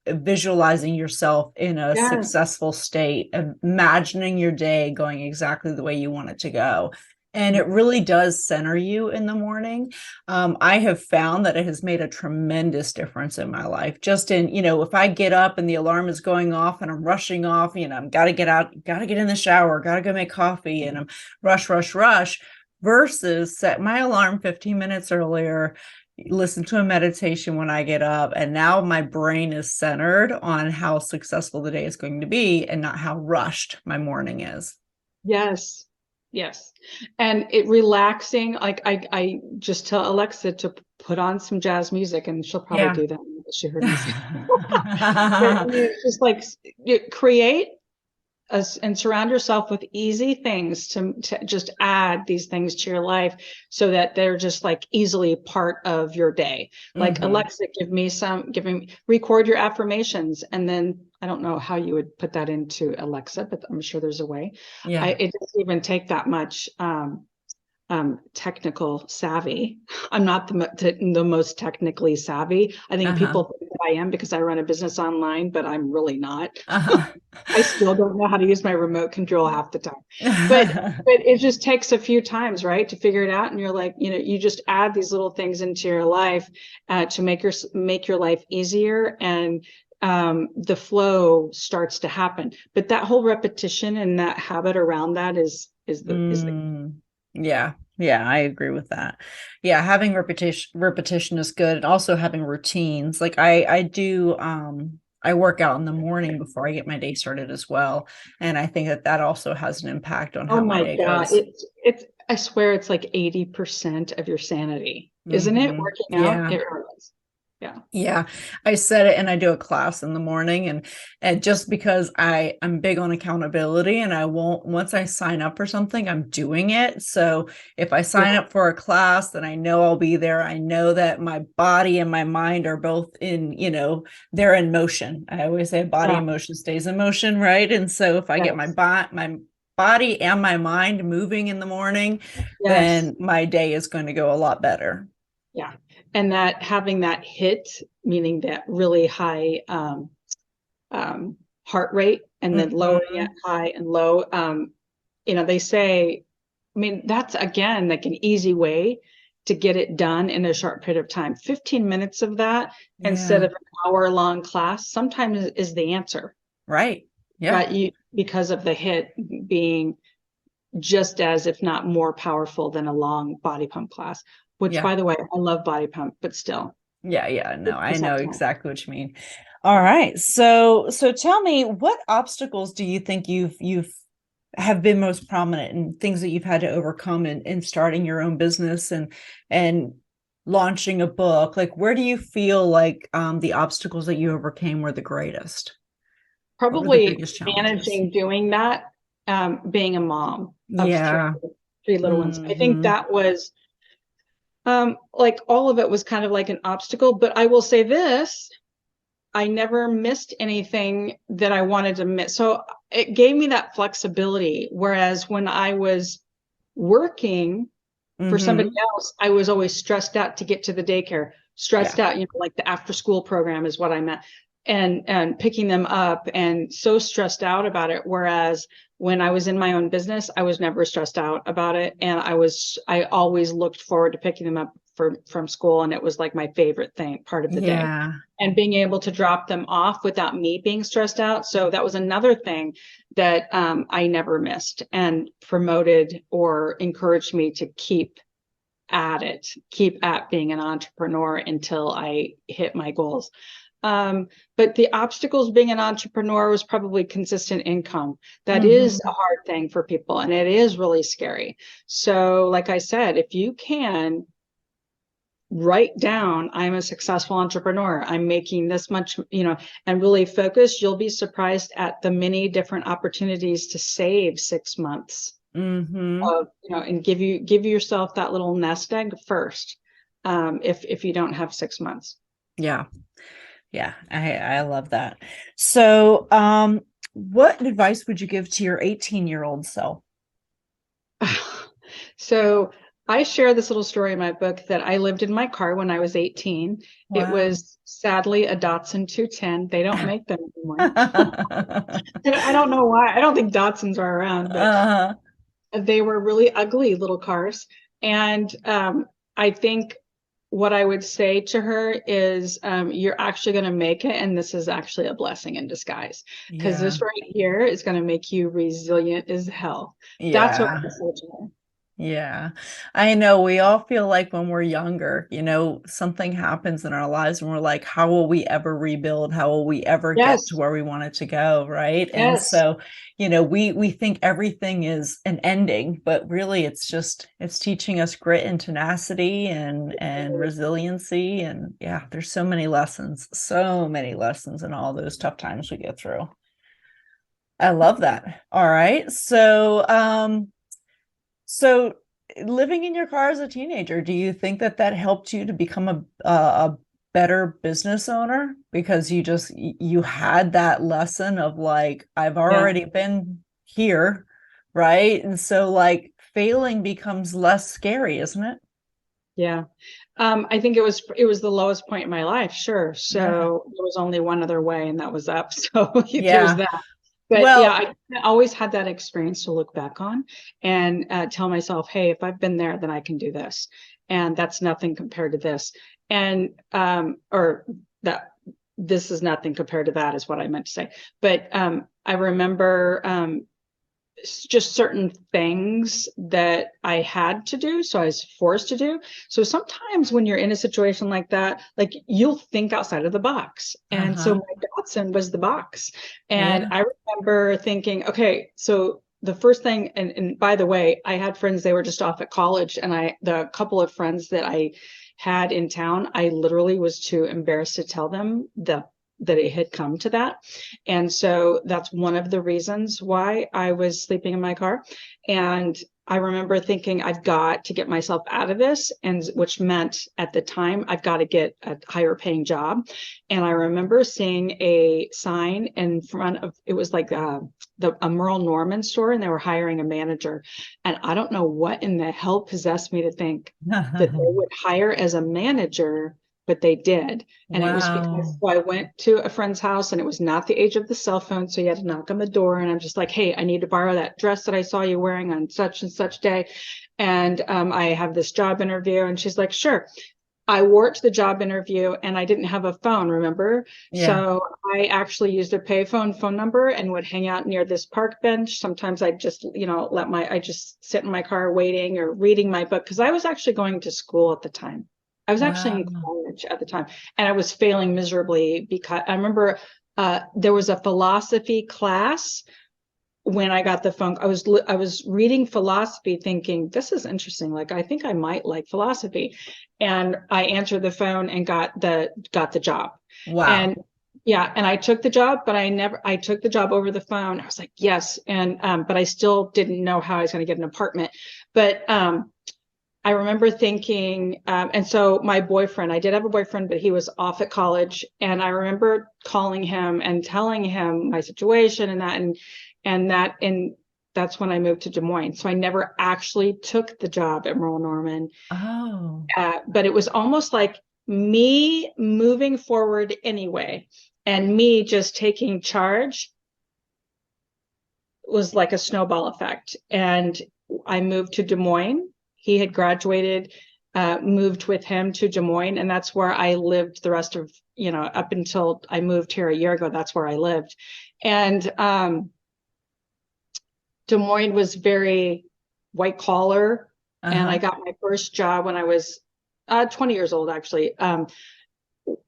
visualizing yourself in a successful state, imagining your day going exactly the way you want it to go. And it really does center you in the morning. I have found that it has made a tremendous difference in my life. Just in, if I get up and the alarm is going off and I'm rushing off, I've got to get out, got to get in the shower, got to go make coffee, and I'm rush, versus set my alarm 15 minutes earlier, listen to a meditation when I get up. And now my brain is centered on how successful the day is going to be and not how rushed my morning is. Yes. And it relaxing. Like I just tell Alexa to put on some jazz music, and she'll probably do that. She heard me say. It's just like create and surround yourself with easy things to just add these things to your life so that they're just like easily part of your day. Like Alexa, record your affirmations. And then I don't know how you would put that into Alexa, but I'm sure there's a way. Yeah. It doesn't even take that much technical savvy. I'm not the most technically savvy. I think people think that I am because I run a business online, but I'm really not. I still don't know how to use my remote control half the time. But it just takes a few times, right, to figure it out. And you're like, you just add these little things into your life to make your life easier, and the flow starts to happen. But that whole repetition and that habit around that is the Yeah, I agree with that. Yeah, having repetition is good, and also having routines. Like I do, I work out in the morning before I get my day started as well, and I think that also has an impact on how my day goes. It's I swear it's like 80% of your sanity, isn't it? Working out, it really is. Yeah. I said it, and I do a class in the morning, and just because I'm big on accountability, and once I sign up for something, I'm doing it. So if I sign up for a class, then I know I'll be there. I know that my body and my mind are both in, they're in motion. I always say body in motion stays in motion. Right. And so if I get my body and my mind moving in the morning, then my day is going to go a lot better. Yeah. And that having that hit, meaning that really high heart rate, and then lowering it high and low, they say, that's again, like an easy way to get it done in a short period of time. 15 minutes of that instead of an hour-long class sometimes is the answer. Right. Yeah. But because of the hit being just as, if not more powerful than a long body pump class, which by the way, I love body pump, but still. Yeah. No, I know exactly what you mean. All right. So tell me, what obstacles do you think you've have been most prominent, and things that you've had to overcome in starting your own business and launching a book? Like, where do you feel like the obstacles that you overcame were the greatest? Probably managing doing that, being a mom of three little ones. I think that was like all of it was kind of like an obstacle, but I will say this, I never missed anything that I wanted to miss. So it gave me that flexibility. Whereas when I was working for somebody else, I was always stressed out to get to the daycare, stressed out, like the after school program is what I meant, and picking them up, and so stressed out about it. Whereas when I was in my own business, I was never stressed out about it. And I always looked forward to picking them up from school. And it was like my favorite part of the day, and being able to drop them off without me being stressed out. So that was another thing that I never missed, and promoted or encouraged me to keep at being an entrepreneur until I hit my goals. But the obstacles being an entrepreneur was probably consistent income. That is a hard thing for people, and it is really scary. So like I said, if you can write down, I'm a successful entrepreneur, I'm making this much, and really focus, you'll be surprised at the many different opportunities to save 6 months. And give yourself that little nest egg first, if you don't have 6 months. Yeah, I love that. So, what advice would you give to your 18-year-old self? So I share this little story in my book that I lived in my car when I was 18. Wow. It was sadly a Datsun 210. They don't make them anymore. I don't know why. I don't think Datsuns are around, but they were really ugly little cars. And I think what I would say to her is, you're actually going to make it. And this is actually a blessing in disguise, because this right here is going to make you resilient as hell. That's what I would say to her. Yeah, I know we all feel like when we're younger, something happens in our lives and we're like, how will we ever rebuild? How will we ever get to where we wanted to go? Right. And so, we think everything is an ending, but really it's teaching us grit and tenacity and resiliency. And there's so many lessons in all those tough times we go through. I love that. All right. So living in your car as a teenager, do you think that helped you to become a better business owner? Because you had that lesson of like, I've already been here, right? And so like failing becomes less scary, isn't it? Yeah. I think it was the lowest point in my life. Sure. So there was only one other way, and that was up. So there's that. But I always had that experience to look back on and tell myself, hey, if I've been there, then I can do this. And that's nothing compared to this. And, or that this is nothing compared to that is what I meant to say. But I remember just certain things that I had to do. So I was forced to do. So sometimes when you're in a situation like that, like you'll think outside of the box. And so my Datsun was the box. And I remember thinking, okay, so the first thing, and by the way, I had friends, they were just off at college, and the couple of friends that I had in town, I literally was too embarrassed to tell them that it had come to that. And so that's one of the reasons why I was sleeping in my car. And I remember thinking, I've got to get myself out of this, and which meant at the time, I've got to get a higher paying job. And I remember seeing a sign in front of, it was like a Merle Norman store, and they were hiring a manager. And I don't know what in the hell possessed me to think that they would hire as a manager, but they did. And it was because I went to a friend's house, and it was not the age of the cell phone. So you had to knock on the door, and I'm just like, hey, I need to borrow that dress that I saw you wearing on such and such day. And I have this job interview. And she's like, sure. I worked the job interview and I didn't have a phone, remember? Yeah. So I actually used a payphone phone number and would hang out near this park bench. Sometimes I'd just, I just sit in my car waiting or reading my book, because I was actually going to school at the time. I was actually in college at the time, and I was failing miserably because I remember there was a philosophy class when I got the phone. I was reading philosophy thinking, this is interesting. Like, I think I might like philosophy. And I answered the phone and got the job. Wow. And yeah, and I took the job, but I took the job over the phone. I was like, yes. And but I still didn't know how I was going to get an apartment. But I remember thinking, and so my boyfriend, I did have a boyfriend, but he was off at college. And I remember calling him and telling him my situation and that's when I moved to Des Moines. So I never actually took the job at Merle Norman. Oh. But it was almost like me moving forward anyway, and me just taking charge was like a snowball effect. And I moved to Des Moines. He had graduated, moved with him to Des Moines, and that's where I lived the rest of, up until I moved here a year ago. That's where I lived. And Des Moines was very white collar. And I got my first job when I was 20 years old, actually,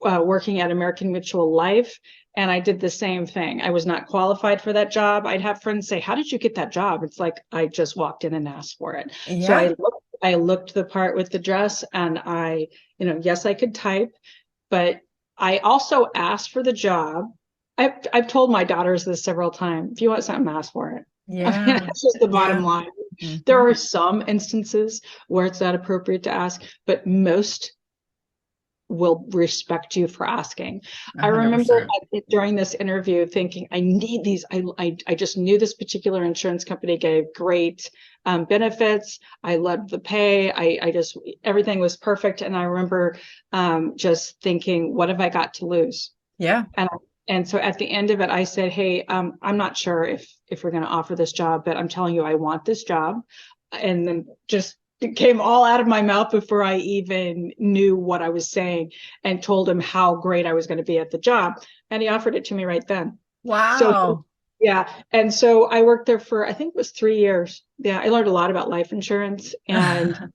working at American Mutual Life. And I did the same thing. I was not qualified for that job. I'd have friends say, how did you get that job? It's like, I just walked in and asked for it. Yeah. So I looked the part with the dress, and yes, I could type, but I also asked for the job. I've told my daughters this several times. If you want something, ask for it. Yeah. That's just the bottom line. Mm-hmm. There are some instances where it's not appropriate to ask, but most will respect you for asking. 100%. I remember during this interview thinking, I need these. I just knew this particular insurance company gave great benefits. I loved the pay. I just, everything was perfect. And I remember just thinking, what have I got to lose? Yeah. And so at the end of it, I said, hey, I'm not sure if we're going to offer this job, but I'm telling you, I want this job. And then just it came all out of my mouth before I even knew what I was saying, and told him how great I was going to be at the job. And he offered it to me right then. Wow. So, yeah. And so I worked there for, I think it was 3 years. Yeah. I learned a lot about life insurance, and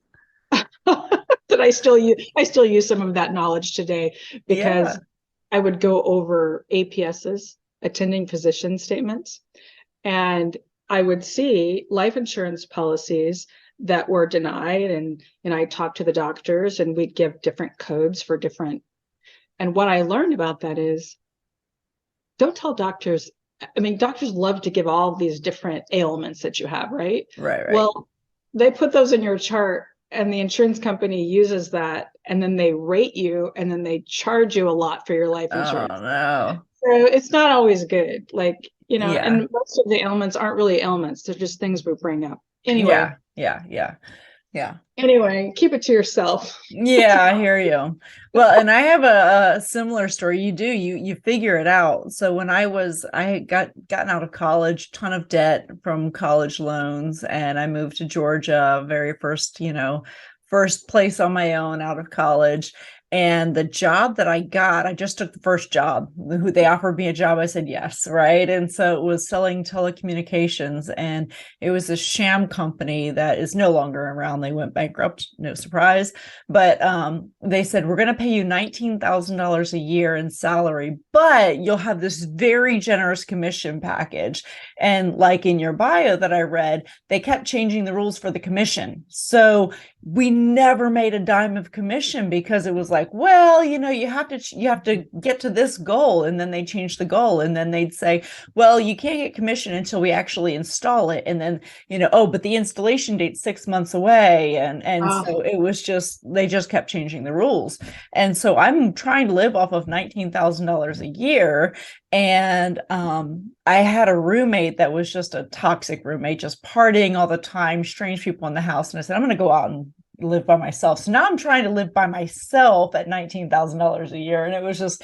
that I still use some of that knowledge today, because I would go over APSs, attending physician statements, and I would see life insurance policies that were denied, and I talked to the doctors, and we'd give different codes for different. And what I learned about that is, don't tell doctors. I mean, doctors love to give all these different ailments that you have, right? Right. Well, they put those in your chart, and the insurance company uses that, and then they rate you, and then they charge you a lot for your life insurance. Oh, no. So it's not always good. Like, and most of the ailments aren't really ailments. They're just things we bring up. Anyway. Yeah. Anyway, keep it to yourself. Yeah, I hear you. Well, and I have a similar story. You figure it out. So when I had gotten out of college, ton of debt from college loans, and I moved to Georgia, very first place on my own out of college. And the job that I got, I just took the first job. They offered me a job. I said yes, right? And so it was selling telecommunications, and it was a sham company that is no longer around. They went bankrupt, no surprise. But they said, we're going to pay you $19,000 a year in salary, but you'll have this very generous commission package. And like in your bio that I read, they kept changing the rules for the commission. So we never made a dime of commission, because it was like, well, you have to get to this goal. And then they changed the goal, and then they'd say, well, you can't get commission until we actually install it. And then, but the installation date's 6 months away. And so it was they just kept changing the rules. And so I'm trying to live off of $19,000 a year. And I had a roommate that was just a toxic roommate, just partying all the time, strange people in the house. And I said, I'm going to go out and live by myself. So now I'm trying to live by myself at $19,000 a year. And it was just,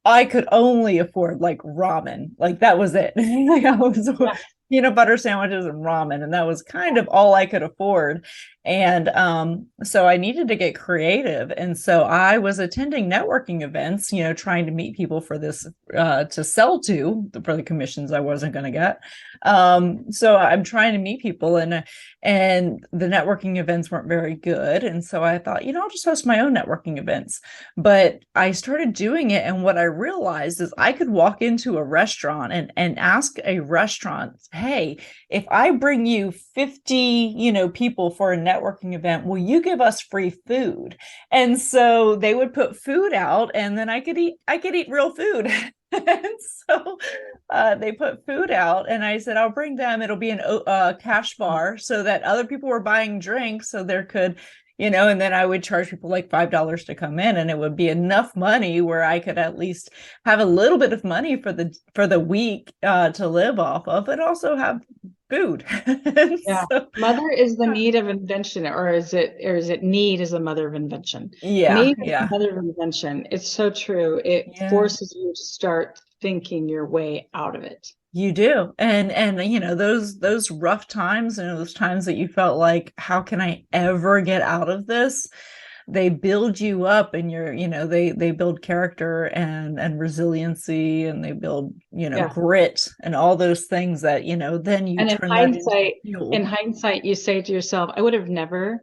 I could only afford like ramen. Like that was it. peanut butter sandwiches and ramen, and that was kind of all I could afford. And so I needed to get creative. And so I was attending networking events, trying to meet people for this to sell to for the commissions I wasn't going to get. So I'm trying to meet people, and the networking events weren't very good. And so I thought, I'll just host my own networking events. But I started doing it, and what I realized is I could walk into a restaurant and ask a restaurant, hey, if I bring you 50, people for a networking event, will you give us free food? And so they would put food out, and then I could eat real food. And so they put food out, and I said, I'll bring them. It'll be a cash bar so that other people were buying drinks, so there could, and then I would charge people like $5 to come in, and it would be enough money where I could at least have a little bit of money for the week to live off of, and also have food. Yeah. So, mother is the need of invention, or is it need is the mother of invention? Yeah. Need is the mother of invention. It's so true. It forces you to start thinking your way out of it. You do. And those rough times, and those times that you felt like, how can I ever get out of this? They build you up, and they build character and resiliency, and they build, grit and all those things that, then you and turn in hindsight, you say to yourself, I would have never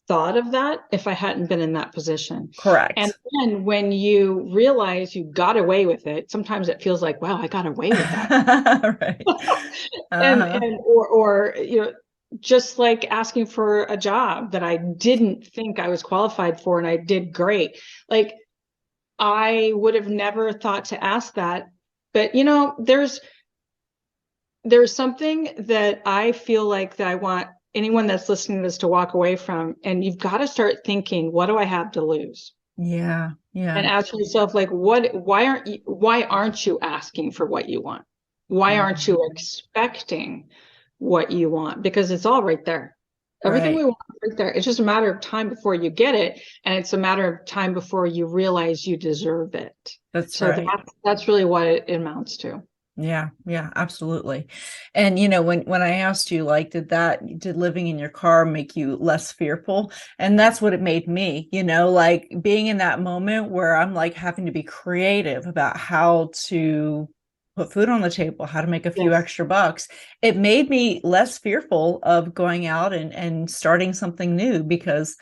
thought of that if I hadn't been in that position. Correct. And then when you realize you got away with it, sometimes it feels like, wow, I got away with that. Right. Or just like asking for a job that I didn't think I was qualified for, and I did great. Like, I would have never thought to ask that. But, there's something that I feel like that I want anyone that's listening to this to walk away from, and you've got to start thinking, what do I have to lose? Yeah. And ask yourself, like, why aren't you asking for what you want? Why aren't you expecting what you want? Because it's all right there. Everything we want is right there. It's just a matter of time before you get it, and it's a matter of time before you realize you deserve it. That's that's really what it amounts to. Yeah, absolutely. And when I asked you, like, did living in your car make you less fearful? And that's what it made me, like being in that moment where I'm like having to be creative about how to put food on the table, how to make a few extra bucks. It made me less fearful of going out and starting something new, because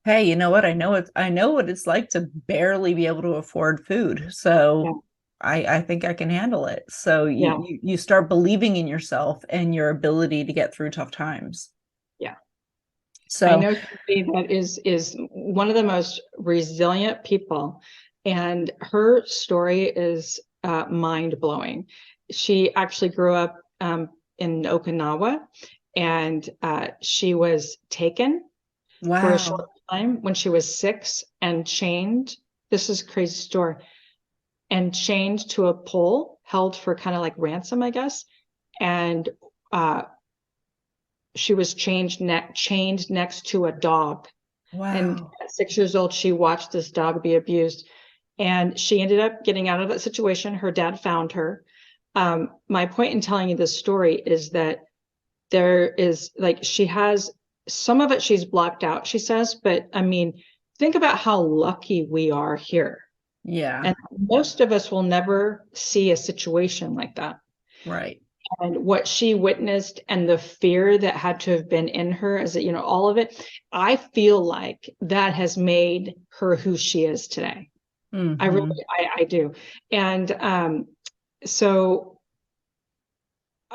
hey, you know what? I know what it's like to barely be able to afford food. So I think I can handle it. So you start believing in yourself and your ability to get through tough times. Yeah. So I know that is one of the most resilient people, and her story is mind blowing. She actually grew up in Okinawa, and she was taken for a short time when she was 6 and chained. This is a crazy story. And chained to a pole, held for kind of like ransom, I guess. And she was chained next to a dog. Wow. And at 6 years old, she watched this dog be abused. And she ended up getting out of that situation. Her dad found her. My point in telling you this story is that there is, like, she has some of it she's blocked out, she says. But I mean, think about how lucky we are here. Yeah. And most of us will never see a situation like that. Right. And what she witnessed, and the fear that had to have been in her, as all of it, I feel like that has made her who she is today. Mm-hmm. I do. And so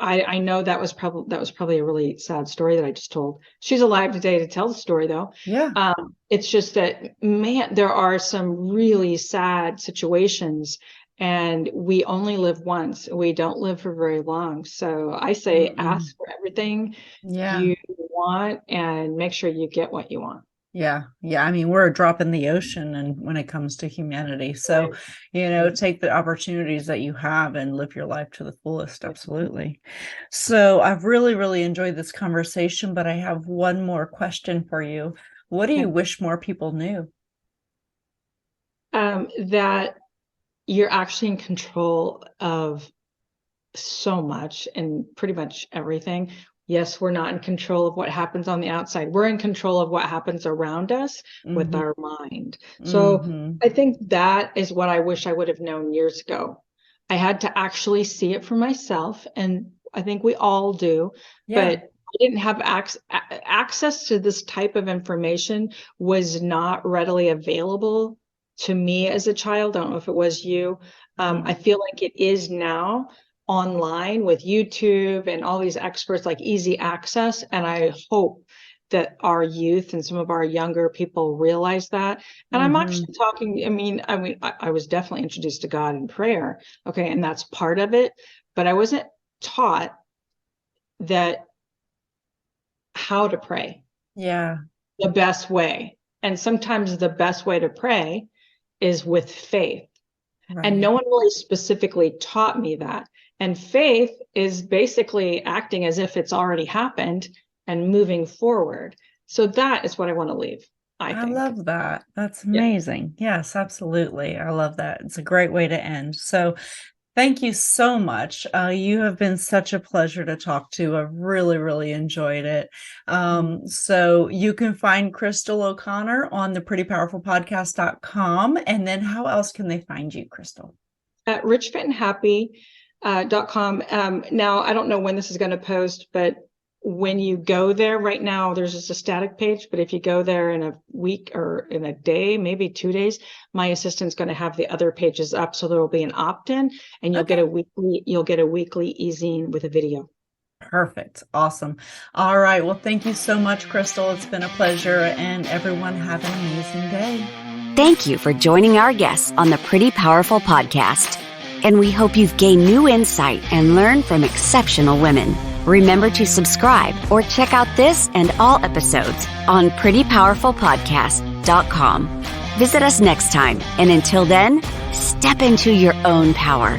I know that was probably a really sad story that I just told. She's alive today to tell the story, though. Yeah. It's just that, man, there are some really sad situations, and we only live once. We don't live for very long. So I say, ask for everything you want, and make sure you get what you want. Yeah. I mean, we're a drop in the ocean, and when it comes to humanity. So, take the opportunities that you have and live your life to the fullest. Absolutely. So I've really, really enjoyed this conversation, but I have one more question for you. What do you wish more people knew? That you're actually in control of so much in pretty much everything. Yes, we're not in control of what happens on the outside. We're in control of what happens around us with our mind. So I think that is what I wish I would have known years ago. I had to actually see it for myself, and I think we all do, but I didn't have access to this type of information was not readily available to me as a child. I don't know if it was you. I feel like it is now online with YouTube and all these experts, like easy access. And I hope that our youth and some of our younger people realize that. And I'm actually talking, I was definitely introduced to God in prayer. Okay. And that's part of it, but I wasn't taught that how to pray. Yeah. The best way. And sometimes the best way to pray is with faith. Right. And no one really specifically taught me that. And faith is basically acting as if it's already happened and moving forward. So that is what I want to leave, I think. I love that. That's amazing. Yeah. Yes, absolutely. I love that. It's a great way to end. So thank you so much. You have been such a pleasure to talk to. I've really, really enjoyed it. So you can find Crystal O'Connor on the prettypowerfulpodcast.com. And then how else can they find you, Crystal? At richfitandhappy.com. Now, I don't know when this is going to post, but when you go there right now, there's just a static page, but if you go there in a week or in a day, maybe 2 days, my assistant's going to have the other pages up. So there will be an opt-in, and you'll get a weekly e-zine with a video. Perfect. Awesome. All right. Well, thank you so much, Crystal. It's been a pleasure, and everyone have an amazing day. Thank you for joining our guests on the Pretty Powerful Podcast. And we hope you've gained new insight and learned from exceptional women. Remember to subscribe or check out this and all episodes on prettypowerfulpodcast.com. Visit us next time, and until then, step into your own power.